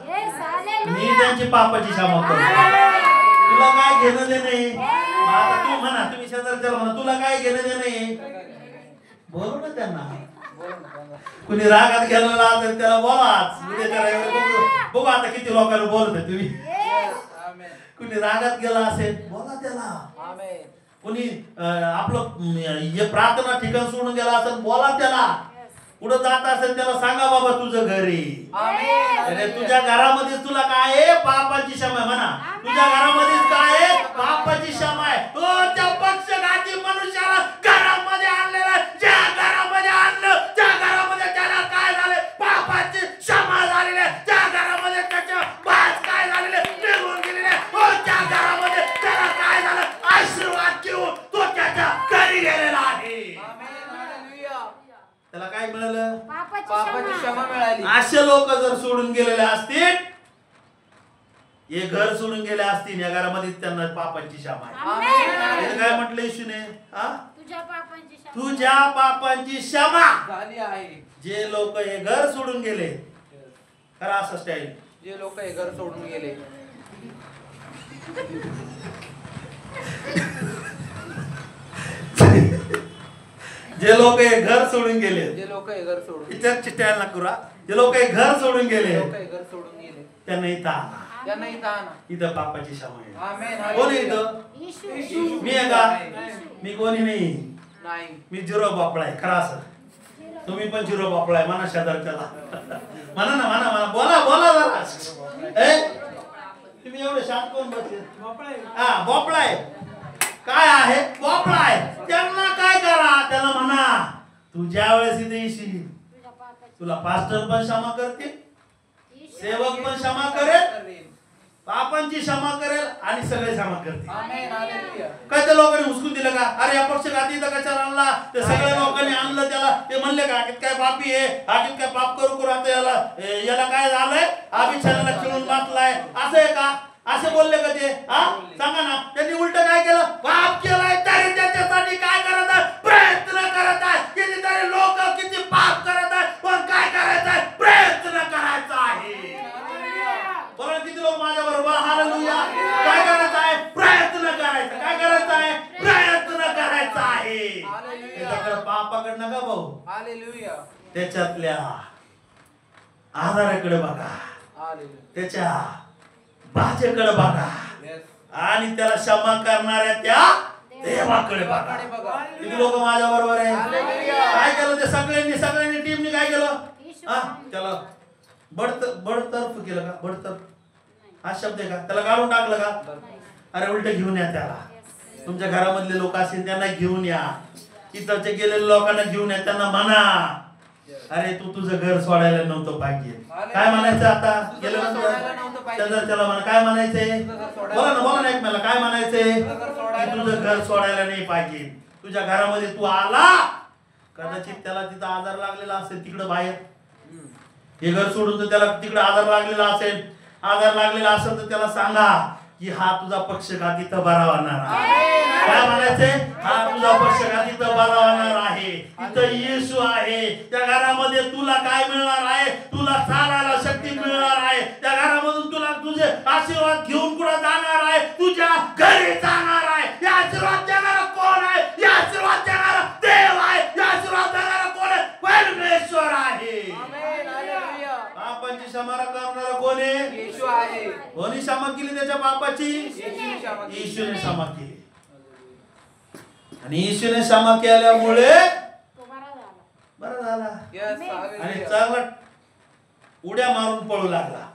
मी त्यांची पापाची क्षमा करतो. तुला काय घेणं देणं आहे? आता तू म्हणा, तुम्ही शेजारच्याला म्हणा, तुला काय घेणं देणं आहे? बोलू ना त्यांना. कुणी रागात गेलेला असेल त्याला बोलाच. बघू आता किती लोकांना बोलत तुम्ही. कुणी रागात गेला असेल बोला त्याला. कुणी आपलं हे प्रार्थना ठिकाण सोडून गेला असेल बोला त्याला. पुढे जात असेल त्याला सांगा बाबा तुझं घरी. तुझ्या घरामध्ये तुला काय आहे? पापाची क्षमा आहे म्हणा. तुझ्या घरामध्ये काय आहे? पापाची क्षमा आहे. त्या पक्षघाती मनुष्याला घरामध्ये आणलेला, ज्या घरामध्ये आणलं त्या घरामध्ये त्याला काय झाले? पापाची क्षमा झालेली आहे. त्या घरामध्ये त्याच्या पाच काय झालेले? निघून गेलेले. त्या घरामध्ये त्याला काय झालं? आशीर्वाद घेऊन तो त्याच्या घरी गेलेला आहे. त्याला काय मिळालं? पापाची क्षमा मिळाली. असे लोक जर सोडून गेलेले असतील, हे घर सोडून गेले असतील, या घरामध्ये त्यांना पापांची क्षमा आहे. काय म्हटलं येशूने? तुझ्या पापांची क्षमा झाली आहे. जे लोक हे घर सोडून गेले, खरं असं स्टाईल, जे लोक हे घर सोडून गेले, जे लोक हे घर सोडून गेले, जे लोक हे घर सोडून इथं स्टाईल ना करा. जे लोक हे घर सोडून गेले, घर सोडून गेले, त्यांना इथं आणा. त्यांना इथं आणा. इथं पापाची क्षमा आहे. आमेन. कोण आहे इथं? मी आहे का? मी कोणी नाही. मी झिरो बापळा आहे. खरं असं तुम्ही पण झिरो बापळा आहे. म्हणा शेजारच्याला. म्हणा ना, म्हणा म्हणा. बोला बोला जरा. तुम्ही एवढे शांत कोण बसले? हा, बोपळा आहे. काय आहे? बोपळा आहे. त्यांना काय करा? त्याला म्हणा तू ज्या वेळेस इथे येशील तुला पास्टर पण क्षमा करते, सेवक पण क्षमा करेल, पापांची क्षमा करेल आणि सगळे क्षमा करते. काय त्या लोकांनी हुसकून दिलं का? अरे या पक्षघाती इथं कशाला आणला? ते सगळ्या लोकांनी आणलं त्याला. ते म्हणले का काय पापी आहे, आगीत काय पाप करू करू आता याला काय झालंय? अभिषेकाला खिळून बसलाय. असं आहे का? असे बोलले का ते? हा, सांगा ना. त्यांनी उलट काय केलं? पाप केलाय तरी त्याच्यासाठी काय करत आहे? प्रयत्न करत आहे. कितीतरी लोक किती पाप करत आहे, पण काय करायचं आहे? प्रयत्न करायचा आहे. बरोबर, किती लोक माझ्या बरोबर? हालेलुया. काय करायचं आहे? प्रयत्न करायचा. काय करायचं आहे? प्रयत्न करायचा आहे. त्याच्याकडे पापाकडे नका भाऊ. हालेलुया. त्याच्यातल्या आधाराकडे बघा, त्याच्या भाजेकडे बघा आणि त्याला क्षमा करणाऱ्या त्या देवाकडे बघा. किती लोक माझ्या बरोबर आहे? काय केलं ते सगळ्यांनी टीमने काय केलं? हा, त्याला बडतर्फ केलं का? बडतर्फ हा शब्द आहे का? त्याला काढून टाकलं का? अरे उलट घेऊन या त्याला. तुमच्या घरामधले लोक असतील त्यांना घेऊन या. इथलचे गेलेल्या लोकांना घेऊन या. त्यांना म्हणा अरे तू तुझं घर सोडायला नव्हतं पाहिजे. काय म्हणायचं आता? गेलं पाहिजे. त्याला म्हणा काय म्हणायचंय, बोला ना एकमेकाला काय म्हणायचंय, की तुझं घर सोडायला नाही पाहिजे. तुझ्या घरामध्ये तू आला, कदाचित त्याला तिथं आजार लागलेला असेल तिकडं बाहेर, हे घर सोडून तर त्याला तिकडे आजार लागलेला असेल, तर त्याला सांगा की हा तुझा पक्षघाती तर बरा होणार आहे. काय म्हणायचंय, हा तुझा पक्षघाती तर बरा होणार आहे. इथं येशू आहे, त्या घरामध्ये तुला काय मिळणार आहे, तुला चालायला शक्ती मिळणार आहे. त्या घरामधून तुला तुझे आशीर्वाद घेऊन कुठे जाणार आहे, तुझ्या घरी जाणार आहे. या आशीर्वाद देणारा कोण आहे, या आशीर्वाद देणारा देव आहे, या आशीर्वाद देणारा कोण आहे, परमेश्वर आहे. पापांची क्षमा करणारा कोण आहे, येशू आहे. कोणी क्षमा केली त्याच्या पापाची, येशूने क्षमा केली. आणि येशूने क्षमा केल्यामुळे बरा झाला आणि चांगला उड्या मारून पळू लागला.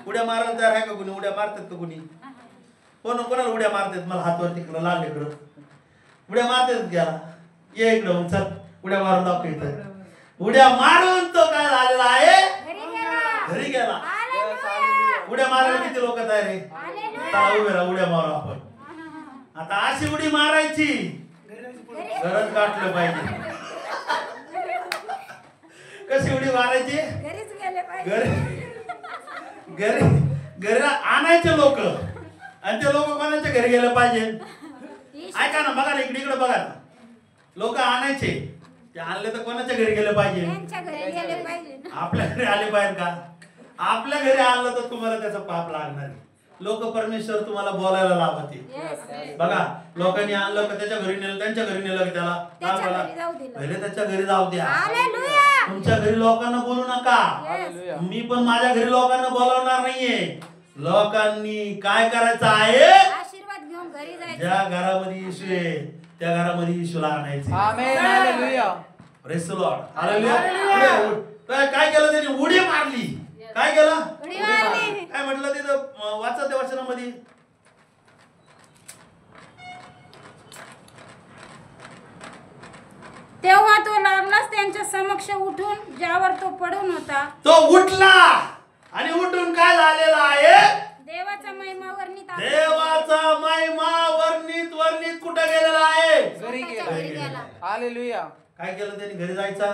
उड्या मारायला तयार आहे का कोणी, उड्या मारतात का कोणी, कोणाला उड्या मारतात, मला हातवर तिकडं लाल इकडं उड्या मारतात गेला, ये इकडं चल उड्या मारून दाखव. इथं उड्या मारून तो काय झालेला आहे, घरी गेला. उड्या मारायला किती लोक तयार आहे, चला उभे राहा उड्या मारू आपण. आता अशी उडी मारायची, घरात गाठलं पाहिजे. कशी उडी मारायची, घरी आणायचे लोक, आणि ते लोक कोणाच्या घरी गेले पाहिजे. ऐका ना, बघा ना इकडे बघा ना, लोक आणायचे, ते आणले तर कोणाच्या घरी गेले पाहिजे, आपल्या घरी आले पाहिजे का. आपल्या घरी आणलं तर तुम्हाला त्याचं पाप लागणार. लोक परमेश्वर तुम्हाला बोलायला लावते. बघा लोकांनी आणलं का त्याच्या घरी नेलं, त्यांच्या घरी नेलं की त्याला पहिले त्याच्या घरी जाऊ द्या. तुमच्या घरी लोकांना बोलू नका. मी पण माझ्या घरी लोकांना बोलवणार नाहीये. लोकांनी काय करायचं आहे, आशीर्वाद घेऊन घरी जायचं. ज्या घरामध्ये येशू आहे त्या घरामध्ये येशूला आणायचं. Amen, hallelujah. Praise the Lord, hallelujah. काय केलं त्यांनी, उडी मारली. काय केलं, काय म्हटलं तिथं वाचा त्या वचनामध्ये, तेव्हा तो लागलाच त्यांच्या समक्ष उठून, ज्यावर तो पडून होता तो उठला आणि उठून काय झालेला आहे, देवाचा महिमा वर्णित वर्णित कुठे गेलेला आहे, घरी गेला. हालेलुया. काय केलं त्यांनी, घरी जायचा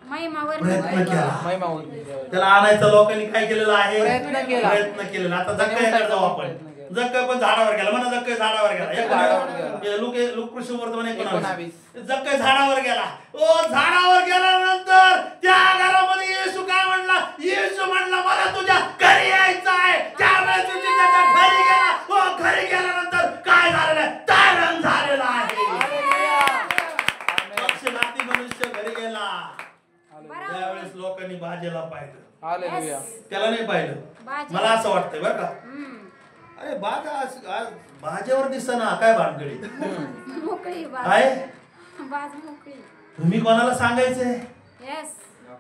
महिमा प्रयत्न केला. महिमा त्याला आणायचं लोकांनी काय केलेलं आहे, प्रयत्न केला. आता जक्कईकडे जाऊ आपण. जक्कई पण झाडावर गेला, म्हणा जक्कई झाडावर गेला. लूक वर्तमान 19. जक्कई झाडावर गेला. झाडावर गेल्यानंतर त्या घरामध्ये येशू काय म्हणला, येशू म्हणला मला तुझ्या घरी यायचं आहे. त्यावेळेस त्याच्या घरी गेला. घरी गेल्यानंतर काय झालेलं आहे, तारण झालेलं आहे. पक्षघाती मनुष्य घरी गेला, त्यावेळेस लोकांनी बाजेला पाहिलं. हालेलुया. त्याला नाही पाहिलं. मला असं वाटतंय बरं का, अरे भाज्यावर दिसना काय भानगडी, काय तुम्ही कोणाला सांगायचंय,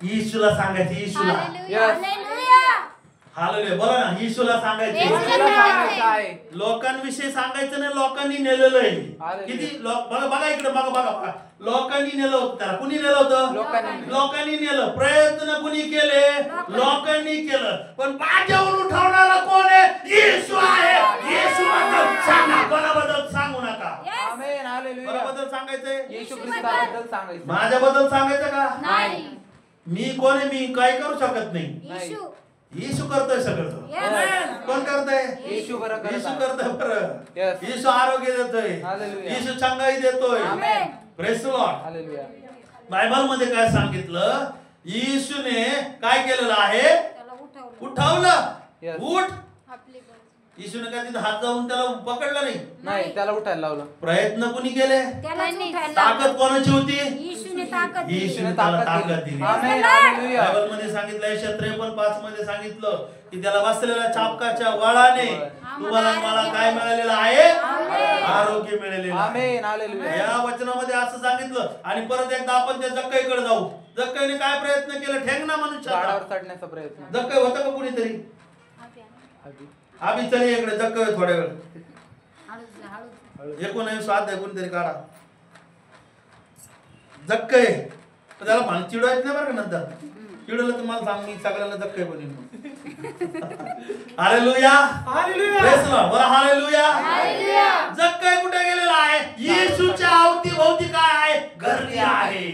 येशूला सांगायचं. येशूला, हालेलुया. बोला ना, येशूला सांगायचं. लोकांविषयी सांगायचं नाही, लोकांनी नेलेलं आहे. किती बघा इकडे, बघा लोकांनी नेलं होतं त्याला. कुणी नेलं होतं, लोकांनी नेलं. प्रयत्न कुणी केले, लोकांनी केलं. पण बाजेवर उठवणारा कोण आहे, येशू आहे. येशू बद्दल सांगा, कोणाबद्दल सांगू नका. आमेन, हालेलुया. कोणाबद्दल सांगायचंय, येशू ख्रिस्ताबद्दल सांगायचं. माझ्याबद्दल सांगायचं का, नाही. मी कोण आहे, मी काय करू शकत नाही. येशू करतोय सगळं. कोण करतोय, येशू बरं येशू करतोय. बरं, येशू आरोग्य देतोय, येशू चांगली देतोय. Praise the Lord. Hallelujah. Bible मध्ये काय सांगितलं, येशूने काय केलेलं आहे, उठवलं. उठ. येशूने काय तिथे हात जाऊन त्याला पकडलं नाही, त्याला उठायला लावलं. प्रयत्न कुणी केले, ताकद कोणाची होती, येशूने त्याला ताकद दिली. आमेन, हालेलुया. बायबल मध्ये सांगितलं, 53:5 मध्ये सांगितलं की त्याला बसलेल्या चाबकाच्या वळाने तुम्हाला मला काय मिळालेलं आहे, आरोग्य मिळालेलं आहे. आमेन, हालेलुया. या वचनामध्ये असं सांगितलं. आणि परत एकदा आपण त्या जक्कईकडे जाऊ. जक्कईने काय प्रयत्न केला, ठेंगणा मनुष्याचा, झाडावर चढण्याचा प्रयत्न. जक्कई होतं का कुणीतरी, आम्ही तरी इकडे जक्कई थोड्या वेळ 19 स्वाध्याय कोणीतरी काढा. जक्कई त्याला मला चिडवायचं नाही बरं का नंतर, चिडलं तर मला सांग, मी सगळ्याला धक्के बनवीन मग. हालेलुया. Praise the Lord. बोला हालेलुया. जक्कई कुठे गेलेला आहे? येशूच्या अवतीभोवती काय आहे? गर्दी आहे.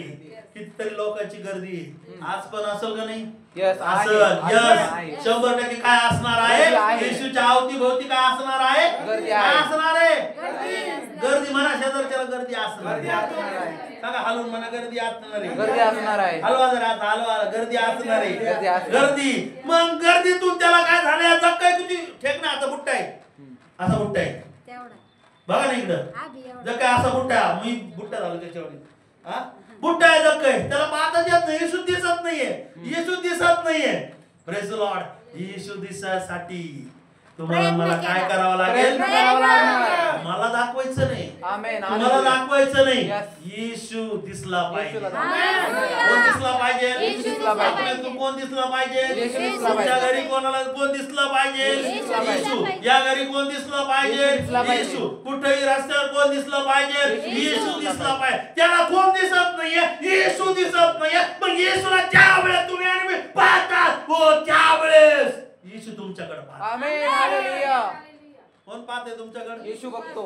कितीतरी लोकांची गर्दी आज पण असेल का नाही? Yes, असेल. आहे. Yes. 100% काय असणार गर्दी आहे? आहे. येशूच्या अवतीभोवती काय असणार आहे? गर्दी काय आहे. असणार आहे? गर्दी म्हणा, शेजारच्याला गर्दी असणार गर्दी असणार आहे. सांगा हलवून म्हणा, गर्दी असणार आहे. गर्दी असणार आहे. हलवा जरा आता, हलवा. गर्दी असणार आहे. गर्दी असणार. गर्दी. मग गर्दीतून त्याला काय झालं? जक्कई तुझी ठेक ना, आता बुट्टा आहे, असा बुट्टा आहे. तेवढा बघा ना इकडं, आधी एवढा जक्कई असा बुट्टा, मी बुट्टा झालो त्याच्यावर. हा बुट्टा आहे जक्कई, त्याला पाहताच येत नाही. येशू दिसत नाहीये, येशू दिसत नाहीये. Praise the Lord. येशू दिसासाठी तुम्हाला मला काय करावं लागेल? प्रयत्न करावा लागणार. मला दाखवायचं नाही, आमेन. तुम्हाला दाखवायचं नाही. Yes. येशू दिसला पाहिजे. येशूला कोण दिसला पाहिजे? येशू दिसला पाहिजे. आपल्यातून कोण दिसला पाहिजे? येशू दिसला तुमच्या पाहिजे. घरी कोणाला कोण दिसलं पाहिजे? येशू दिसला पाहिजे. येशू. या घरी कोण दिसलं पाहिजे? येशू दिसला पाहिजे. येशू. कुठेही रस्त्यावर कोण दिसलं पाहिजे? येशू येशू दिसला दिसला पाहिजे. त्याला कोण दिसत नाहीये? येशू दिसत नाहीये. मग येशूला ज्या वेळेस तुम्ही आणि मी पाहतात, हो त्यावेळेस येशू तुमच्याकडे पाहतो. आमेन. हालेलुया. कोण पाहते तुमच्याकडे? येशू बघतो,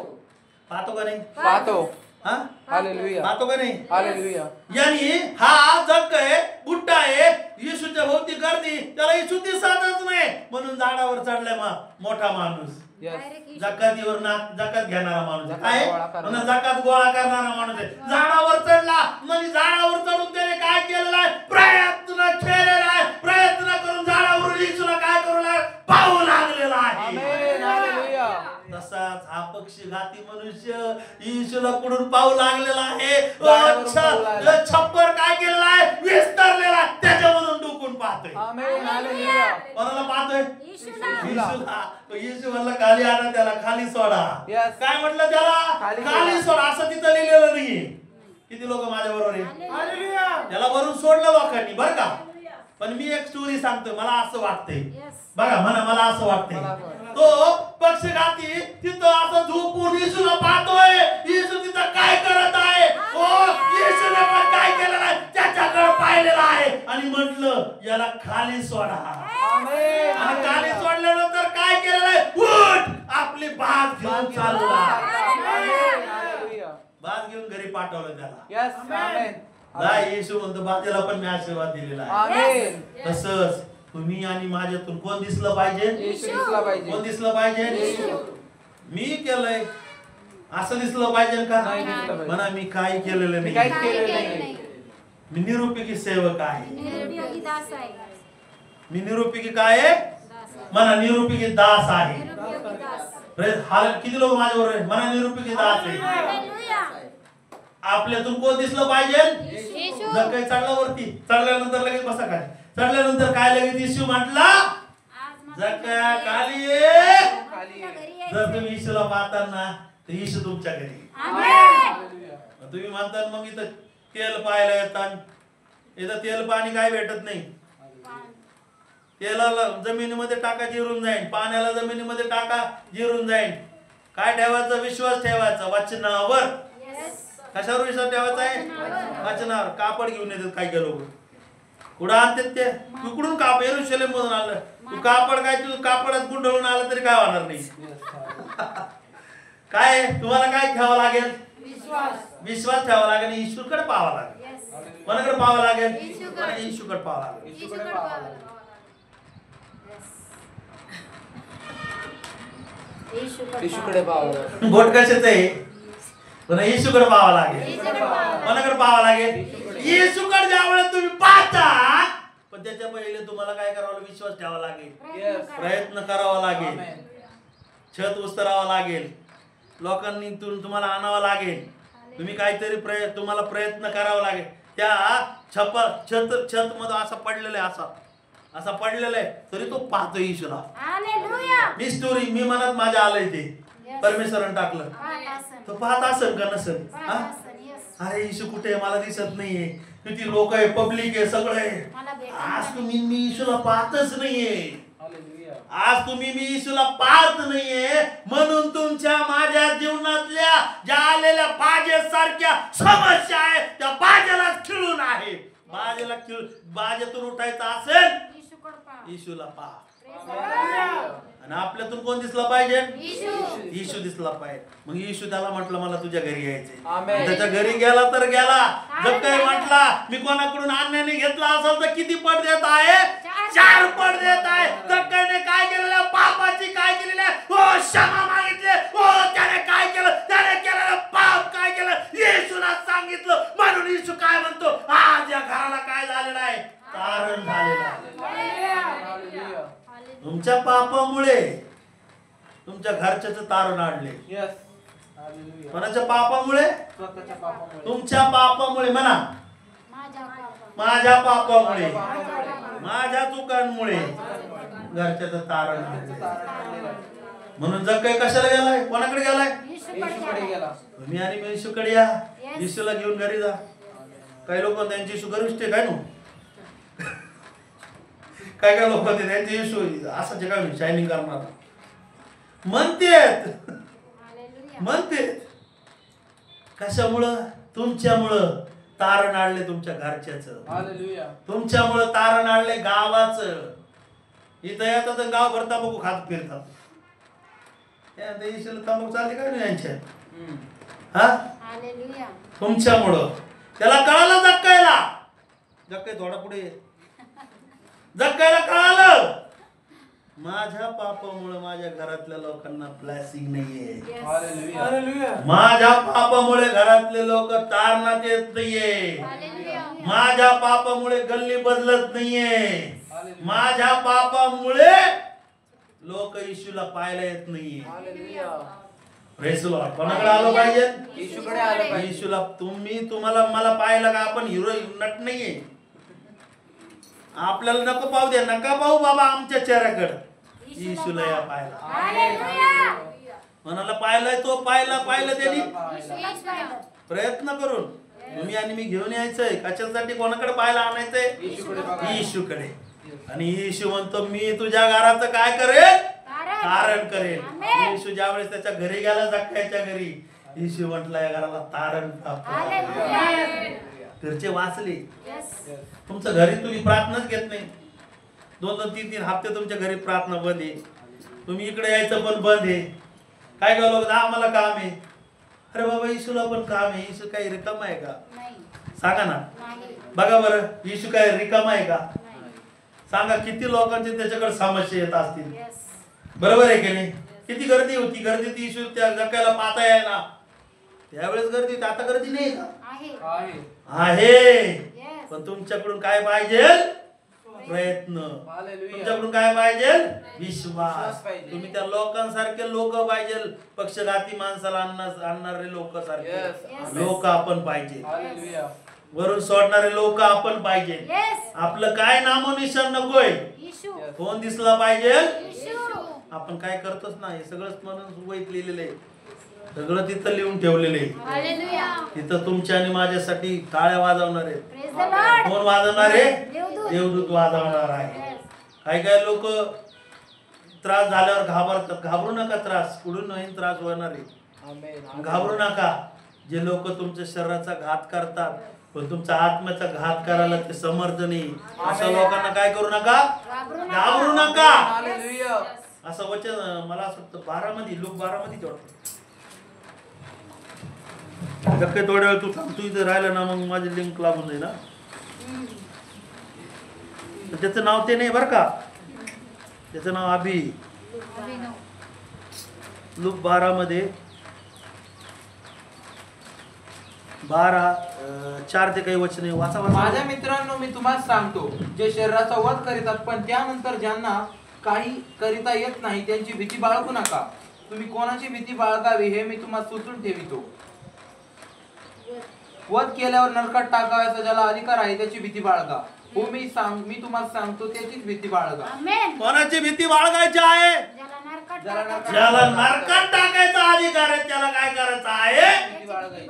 पाहतो का नाही? पाहतो. हा हालेलुया. पाहतो का नाही? हालेलुया. यानी हा जग आहे, बुट्टा आहे, येशूच्या भोवती गर्दी, त्याला येशू दिसतच नाही. म्हणून झाडावर चढलाय मोठा माणूस, Yes. जकातीवर जकात घेणारा माणूस आहे. जकात काय गोळा करणारा. म्हणून जकात गोळा करणारा माणूस आहे. झाडावर चढला म्हणजे झाडावर चढून त्याने काय केलेला आहे? प्रयत्न केलेला आहे. प्रयत्न करून झाडावरून येशूला काय करू लागला? पाहू लागलेला आहे. आमेन. हालेलुया. तसाच हा पक्षीघाती मनुष्य येशूला कुठून पाहू लागलेला आहे. झाडावरून पाहू लागला. छप्पर काय केलेला आहे? विस्तारलेला आहे. त्याच्यामधून डुकून पाहतोय. आमेन. हालेलुया. कोणाला पाहतोय? येशूला. येशूला. तो येशू म्हणला खाली आणा, त्याला खाली सोडा. Yes. काय म्हटलं त्याला? खाली खाली सोडा. असं तिथं लिहिलेलं नाहीये. किती लोक माझ्या बरोबर आहे? त्याला वरून सोडलं लोकांनी, बरं का? पण मी एक स्टोरी सांगतोय, मला असं वाटतंय. Yes. बघा म्हणा, मला असं वाटतंय. मला असं वाटतंय. तो पक्षघाती तिथं असं झोपून येशूला पाहतोय. येशू तिथं काय करत आहे? ओ येशूने पण काय केलेलं आहे? त्याच्याकडे पाहिलेलं आहे आणि म्हटलं याला खाली सोडा. आमेन. आणि खाली सोडल्यानंतर काय केलेलं आहे? उठ, आपली बाग घेऊन चालला. आमेन. हालेलुया. बाग घेऊन घरी पाठवलं त्याला. Yes. आमेन. नाही, येशू म्हणतो बातेला पण मी आशीर्वाद दिलेला आहे. आमेन. तसंच तुम्ही आणि माझ्यातून कोण दिसलं पाहिजे? येशू दिसला पाहिजे. कोण दिसलं पाहिजे? येशू. मी केलंय असं दिसलं पाहिजे का? नाही दिसलं पाहिजे. म्हणा मी काही केलेलं मी नाही. काहीच केलेलं नाही. मी निरुपयोगी सेवक आहे. निरुपयोगी दास आहे. मी निरुपयोगी काय आहे? दास आहे. म्हणा निरुपयोगी दास आहे. निरुपयोगी दास. किती लोक माझ्याबरोबर आहे? म्हणा निरुपयोगी दास आहे. हालेलुया. आपल्यातून कोण दिसलं पाहिजे? येशू. जर काही चढला वरती, चढल्यानंतर लगेच बसा काय? चढल्यानंतर काय लगेच येशू म्हटला? आज जका खाली ये. खाली ये. घरी यायचं. जर तुम्ही येशूला पाहताना तर येशू तुमच्या घरी. आमेन. हालेलुया. तुम्ही म्हणता मग इथं तेल पाहायला येतात. इथं तेल पाणी काय भेटत नाही. तेलाला जमिनीमध्ये टाका, जिरून जाईल. पाण्याला जमिनीमध्ये टाका, जिरून जाईल. काय ठेवायचं? विश्वास ठेवायचा वचनावर. Yes. कशावर विश्वास ठेवायचा आहे? वचनावर. कापड घेऊन येतात काही काही लोक. कुठं आणतात ते? कुठून कापड? येरुशलेम मधून आलं. तू कापड काय, तू कापडात गुंडळून आलं तरी काय होणार नाही. काय तुम्हाला काय ठेवावं लागेल? विश्वास ठेवावा लागेल. ईश्वरकडे पाहावं लागेल. Yes. कोणाकडे पाहावं लागेल? येशूकडे. ईश्वरकडे पाहावं लागेल. येशूकडे पाहावं. Yes. येशूकडे पाहावं. बोट कशाच आहे? पण येशूकडे पाहावं लागेल. येशूकडे पाहावं. कोणाकडे पाहावं लागेल? येशूकडे ज्यावेळेस तुम्ही पाहता, पण त्याच्या पहिले तुम्हाला काय करावं? विश्वास ठेवावा लागेल. Yes. प्रयत्न करावा लागेल. आमेन. छत उस्तरावं लागेल. लोकांनी तुम्हाला आणावं लागेल. तुम्ही काहीतरी तुम्हाला प्रयत्न करावा लागेल. त्या छत मध्ये असा पडलेला आहे, असा पडलेला आहे, तरी तो पाहतो येशूला. हालेलुया. मी स्टोरी मी मनात माझ्या आलंय ते परमेश्वरानं टाकलं. पाहत असन. तो पाहत असेल का नसेल? पाहत असन. Yes. अरे येशू कुठे आहे? मला दिसत नाहीये. किती लोक आहे, पब्लिक आहे, सगळं आहे. मला आज भेटून मी येशूला पाहतच नाहीये. हालेलुया. आज मी येशूला पाहत नाहीये. म्हणून तुमच्या माझ्या जीवनातल्या ज्या आलेल्या बाजेसारख्या समस्या आहे, त्या बाजेला खिळून आहे. बाजेला बाजेत बाजेतून उठायचं असेल येशूकडे पहा. येशूला पहा. Praise the Lord. आणि आपल्यातून कोण दिसला पाहिजे? येशू. येशू दिसला पाहिजे. मग येशू त्याला म्हटलं मला तुझ्या घरी यायचंय. आमेन. त्याच्या घरी गेला तर गेला. जर काही म्हटला मी कोणाकडून अन्याने घेतला असेल तर किती पट देत आहे? 4 पट देत आहे. जर काही काय केलेलं पापाची काय केलेलं हो क्षमा मागितले हो त्याने काय केलं त्याने केलेलं पाप काय केलं येशूला सांगितलं. म्हणून येशू काय म्हणतो आज या घराला काय झालेलं आहे? तारण झालेलं आहे. हालेलुया. तुमच्या पापामुळे तुमच्या घरच्याचं तारण आणले. Yes. हालेलुया. कोणाच्या पापामुळे? स्वतःच्या पापामुळे. तुमच्या पापामुळे म्हणा. माझ्या पापामुळे. माझ्या पापामुळे पापामुळे. माझ्या चुकांमुळे घरच्याचं तारण आणले. तारण आणलेलं आहे. म्हणून जग काही कशाला गेलाय? कोणाकडे गेलाय? येशूकडे गेला. तुम्ही आणि मी येशूकडे या. येशूला घेऊन घरी जा. काही लोक त्यांची येशू गरिष्ठ काय नो काय काय लोक त्यांचे येशू असं काय शायनिंग करणार म्हणतेत कशामुळं? तुमच्यामुळं तारण आणले तुमच्या घरच्याचं. हालेलुया. तुमच्यामुळं तारण आणले गावाचं. इथं येतात तर गाव भर तंबाखू खात फिरतात. येशूला तंबाखू चालली काय नाही यांच्या हा हालेलुया. तुमच्यामुळं. त्याला कळालं जक्कायला थोडा पुढे जक्कायला कळालं माझ्या पापामुळे माझ्या घरातल्या लोकांना ब्लेसिंग नाहीये. हालेलुया. हालेलुया. माझ्या पापामुळे घरातले लोक तारणात येत नाहीये. माझ्या पापामुळे गल्ली बदलत नाहीये. माझ्या पापामुळे लोक येशूला पाहायला येत नाहीये. हालेलुया. Praise the Lord. कोणाकडे आलो पाहिजे? येशूकडे आलं पाहिजे. येशूला. तुम्हाला मला पाहायला का आपण हिरो नट नाहीये. आपल्याला नको पाहू द्या. नका पाहू बाबा आमच्या चेहऱ्याकडे. येशूला या पाहायला. हालेलुया. मनाला पाहिलंय तो पाहिलं त्यांनी येशूलाच पाहिलं. प्रयत्न करून तुम्ही आणि मी घेऊन यायचंय. कशासाठी? कोणाकडे पाहायला आणायचंय? येशूकडे बघा. येशूकडे. आणि येशू म्हणतो मी तुझ्या घराचं काय करेन? तारण करेन. आमेन. येशू ज्यावेळेस त्याच्या घरी गेला जक्कायच्या घरी येशू म्हटला या घराला तारण प्राप्त झालं. हालेलुया. घरचे वाचले. Yes. तुमचं घरी तुम्ही प्रार्थनाच घेत नाही. 2-2, 3-3 हप्ते तुमच्या घरी प्रार्थना बंद आहे. तुम्ही इकडे यायचं पण बंद आहे. काय काय लोक आम्हाला काम आहे. अरे बाबा येशूला पण काम आहे. येशू काही रिकामा आहे का? नाही. सांगा ना. नाही. बघा बरं येशू काय रिकामा आहे का? नाही. सांगा किती लोकांची त्याच्याकडे समस्या येत असतील. Yes. बरोबर आहे की नाही? किती गर्दी होती. गर्दीत येशू त्या जकायला पाहता यायला. त्यावेळेस गर्दी होती. आता गर्दी नाही का? आहे. आहे. Yes. पण तुमच्याकडून काय पाहिजे? प्रयत्न. हालेलुया. तुमच्याकडून काय पाहिजे? विश्वास. विश्वास पाहिजे. तुम्ही त्या लोकांसारखे लोक पाहिजे. पक्षघाती माणसाला आणणारे लोक सारखे Yes. लोक आपण पाहिजे. हालेलुया. वरून सोडणारे लोक आपण पाहिजे. Yes. आपलं काय नामोनिशाण नकोय. येशू. कोण दिसला पाहिजे? येशू. आपण काय करतोच ना. हे सगळंच म्हणून वहीत लिहिलेलं आहे. सगळं तिथं लिहून ठेवलेलं आहे. हालेलुया. तिथं तुमच्या आणि माझ्यासाठी टाळ्या वाजवणार आहेत. Praise the Lord. कोण वाजवणार आहे? देवदूत. देवदूत वाजवणार आहे. Yes. काय लोक त्रास झाल्यावर घाबरतात. घाबरू नका. त्रास पुढून नवीन त्रास होणार आहे. आमेन. घाबरू नका. जे लोक तुमच्या शरीराचा घात करतात पण तुमचा आत्म्याचा घात करायला ते समर्थ नाही. अशा लोकांना काय करू नका. घाबरू नका. हालेलुया. असं वचन मला असं वाटतं 12 मध्ये लोक 12 मध्ये वाटतं. काही थोड्या वेळ तू इथे राहिला ना मग माझी लिंक लागून जाईल ना. त्याचं नाव ते नाही बरं का. त्याचं नाव अभि. लूक 12 मध्ये 12:4 ते काही वचन आहे. वाचा माझ्या मित्रांनो मी तुम्हाला सांगतो जे शरीराचा वध करीतात पण त्यानंतर ज्यांना काही करिता येत नाही त्यांची भीती बाळगू नका. तुम्ही कोणाची भीती बाळगावी हे मी तुम्हाला सुचवून ठेवितो. वध केल्यावर नरकात टाकायचा ज्याला अधिकार आहे त्याची भीती बाळगा. हो मी तुम्हाला सांगतो त्याचीच भीती बाळगा. आमेन. कोणाची भीती बाळगायची आहे? ज्याला नरकात टाकायचा अधिकार आहे त्याला काय करायचं आहे? भीती बाळगायची.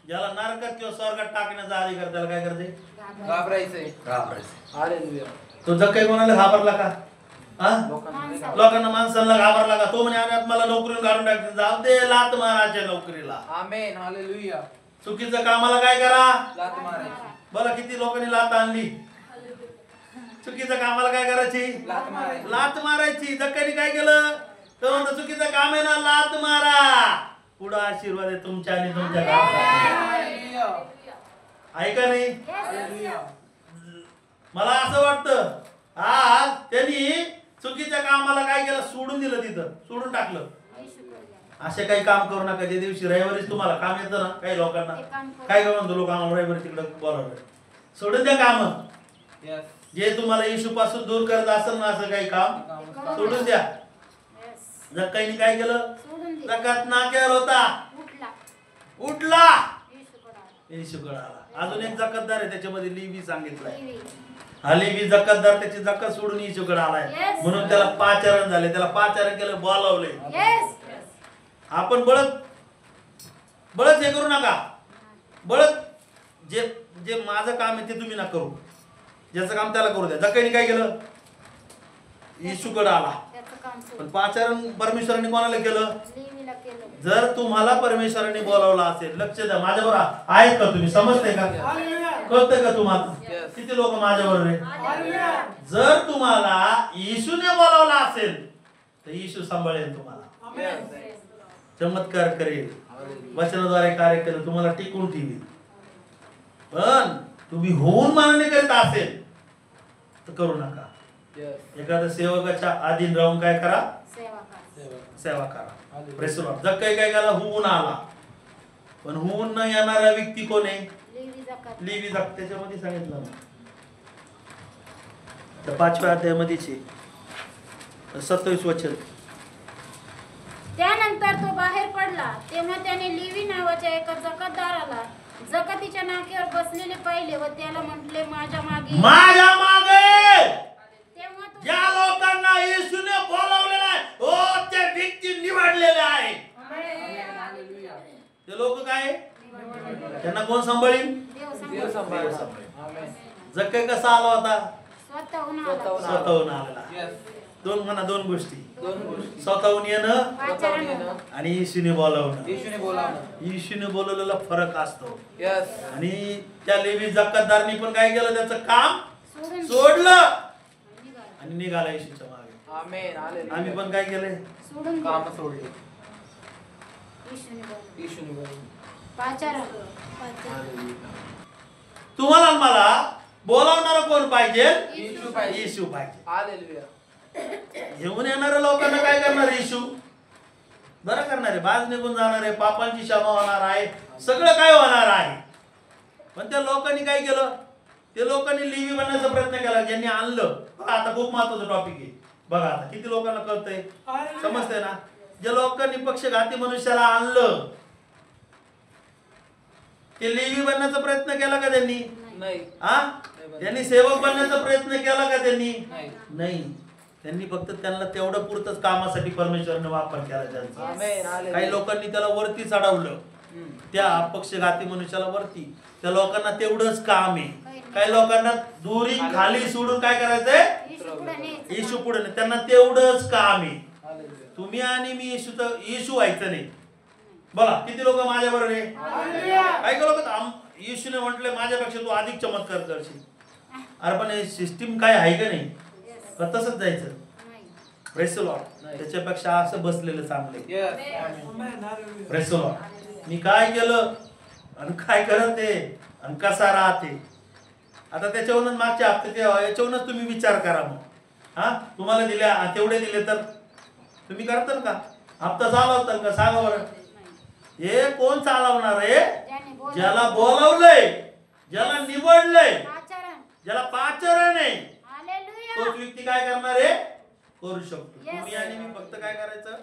ज्याला नरकात किंवा स्वर्गात टाकण्याचा अधिकार त्याला काय करायचंय? घाबरायचंय. हालेलुया. तो जग काही कोणाला घाबरला का? हा? लोकांना माणसाला घाबरला का? तो म्हणे अरे मला नोकरीवर काढून टाकते. जाऊ दे लात मारायच्या नोकरीला. आमेन. हालेलुया. चुकीचं कामाला काय करा? लात मारायची. बरं किती लोकांनी लात आणली. चुकीच्या कामाला काय करायची? लाथ मारायची. लाथ मारायची. जक्कईने काय केलं? तर म्हणतो चुकीचं काम आहे ना, लाथ मारा. पुढं आशीर्वाद आहे तुमच्या आणि तुमच्या घराचा. हालेलुया. आहे का नाही? हालेलुया. मला असं वाटतं आज त्यांनी चुकीच्या कामाला काय केलं? सोडून दिलं, तिथं सोडून टाकलं. असे काही काम करू नका ज्या दिवशी रविवारीच तुम्हाला काम येतं ना. काही लोकांना काय काय म्हणतो, लोक आम्हाला रविवारी तिकडं बोलावलं. सोडून द्या काम. Yes. जे तुम्हाला येशू पासून दूर करत असेल ना, असं काही काम सोडून द्या. जक्कईने काय केलं? जकात नाक्यावर होता, उठला, येशूकडे आला. अजून एक जकातदार आहे, त्याच्यामध्ये लेवी सांगितलंय. हा लेवी जकातदार त्याची जकात सोडून येशूकडे आलाय, म्हणून त्याला पाचारण झाले. त्याला पाचारण केलं, बोलावले. आपण बळच हे करू नका. बळच जे जे माझं काम आहे ते तुम्ही ना करू, ज्याचं काम त्याला करू द्या. जक्कईने काय केलं? येशूकडे आला. पण पाचारण परमेश्वराने कोणाला केलं? जर तुम्हाला परमेश्वराने बोलावलं असेल, लक्ष द्या. माझ्याबरोबर आहेत का तुम्ही? समजते का? कळतंय का तुम्हाला? किती लोक माझ्याबरोबर आहे? जर तुम्हाला येशूने बोलावलं असेल तर येशू सांभाळेल तुम्हाला, चमत्कार करेल, वचनाद्वारे कार्य केलं, तुम्हाला टिकून ठेवेल. पण तुम्ही होऊन मानणे करीत असेल तर करू नका. एखाद्या सेवकाच्या अधीन राहून काय करा? सेवा करा. Press Lord. जक्कई काय केला? होऊन आला. पण होऊन न येणारा व्यक्ती कोण आहे? लेवी जकात. त्याच्यामध्ये सांगितलं तर 5व्या अध्यायामध्ये 27 वचन. त्यानंतर तो बाहेर पडला, तेव्हा त्याने लेवी नावाच्या एका जकातदाराला जकातीच्या नाक्यावर बसलेले पाहिले व त्याला म्हटले, माझ्या मागे. तेव्हा तो ज्या लोकांना येशूने बोलावलेलं आहे, ओ त्या व्यक्ती निवडलेल्या आहे. ते लोक काय? त्यांना कोण सांभाळील? देव सांभाळेल. आमेन. जक्कई कसा आला होता? स्वतःहून आला. स्वतःहून आलेला. Yes. दोन गोष्टी. दोन गोष्टी. स्वतःहून येणं स्वतःहून येणं आणि येशूने बोलावणं. येशूने बोलावणं. येशूने बोलवलेला फरक असतो. Yes. आणि त्या लेवी जकातदारनी पण काय केलं? त्याचं काम सोडलं आणि निघाला येशूच्या मागे. आमेन. हालेलुया. आम्ही पण काय केलंय? सोडून काम सोडले. येशूने बोलवलं. येशूने बोलावलं. पाचारण. हालेलुया. तुम्हाला आणि मला बोलावणारा कोण पाहिजे? येशू पाहिजे. येशू पाहिजे. हालेलुया. घेऊन येणाऱ्या लोकांना काय करणार? येशू बरं करणार आहे, बाज निघून जाणार आहे, पापांची क्षमा होणार आहे, सगळं काय होणार आहे. पण त्या लोकांनी काय केलं? ते लोकांनी लेवी बनण्याचा प्रयत्न केला. ज्यांनी आणलं, बघा आता खूप महत्वाचा टॉपिक आहे. बघा आता किती लोकांना कळतंय, समजतंय ना? ज्या लोकांनी पक्षघाती मनुष्याला आणलं, ते लेवी बनण्याचा प्रयत्न केला का त्यांनी? नाही. त्यांनी सेवक बनण्याचा प्रयत्न केला का त्यांनी? नाही. नाही. त्यांनी फक्त त्यांना तेवढं पुरतच कामासाठी परमेश्वराने वापर केला त्यांचा. आमेन. हालेलुया. काही लोकांनी त्याला वरती चढवलं, त्या पक्षघाती मनुष्याला वरती. त्या लोकांना तेवढंच काम आहे. काही लोकांना दुरी खाली सोडून काय करायचंय? येशू पुढे नाही. त्यांना तेवढंच काम आहे. हालेलुया. तुम्ही आणि मी येशू व्हायचं नाही. बोला किती लोक माझ्या बरोबर आहे? काही लोक येशूने म्हटले माझ्यापेक्षा तू अधिक चमत्कार करशील. अरे पण सिस्टीम काय आहे का नाही? तसंच जायचं. Press Lord. त्याच्यापेक्षा असं बसलेलं चांगले. Yes. Press Lord. मी काय केलं आणि काय करत आहे आणि कसा राहते. आता त्याच्यावरूनच मागच्या हप्ते याच्यावरूनच तुम्ही विचार करा. मग तुम्हाला दिल्या तेवढे दिले तर तुम्ही करताल का? हप्ता चालवताल का? सांगा बरं. हे कोण चालवणार आहे? ज्याला बोलावलंय, ज्याला निवडलंय, ज्याला पाचारण आहे, तोच व्यक्ती काय करणार आहे? करू शकतो. तुम्ही आणि मी फक्त काय करायचं?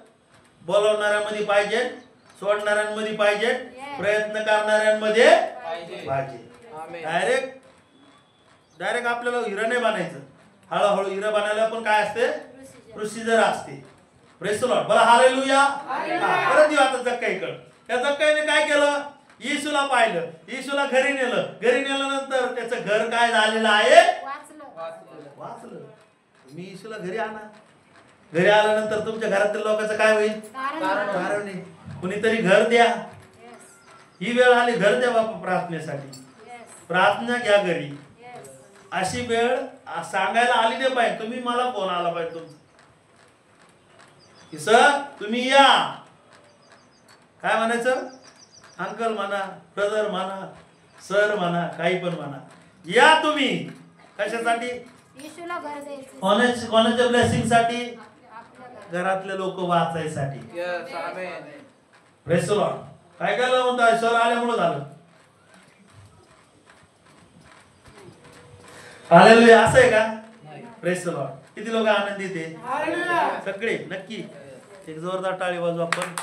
बोलवणाऱ्यांमध्ये पाहिजे, सोडणाऱ्यांमध्ये पाहिजे, प्रयत्न करणाऱ्यांमध्ये पाहिजे. डायरेक्ट आपल्याला हिरं नाही बनायचं. हळूहळू हिरं बनायला पण काय असते? प्रोसिजर असते. Press the Lord. बोला हालेलुया. परत येऊ आता जक्कईकडे. त्या जक्कईने काय केलं? येशूला पाहिलं, येशूला घरी नेलं. घरी नेल्यानंतर त्याचं घर काय झालेलं आहे? वाचलं. तुम्ही येशूला घरी आणा. घरी आल्यानंतर तुमच्या घरातील लोकांचं काय होईल? कारण नाही. कुणीतरी घर द्या. ही वेळ आली, घर द्या बापा प्रार्थनेसाठी. प्रार्थना घ्या घरी. अशी वेळ सांगायला आली नाही पाहिजे. तुम्ही मला फोन आला पाहिजे तुमचा की सर तुम्ही या. काय म्हणायचं? अंकल म्हणा, ब्रदर म्हणा, सर म्हणा, काही पण म्हणा, या तुम्ही. कशासाठी? येशूला घर द्यायचं. कोणाच्या ब्लेसिंग साठी? आपल्या घरात. घरातले लोक वाचायसाठी. Yes, amen. Press the Lord. काय काय म्हणतात? सर आल्यामुळे झालं. हालेलुया. असं आहे का? Press the Lord. किती लोक आनंदित आहे? सगळे नक्की. एक जोरदार टाळी वाजवू आपण.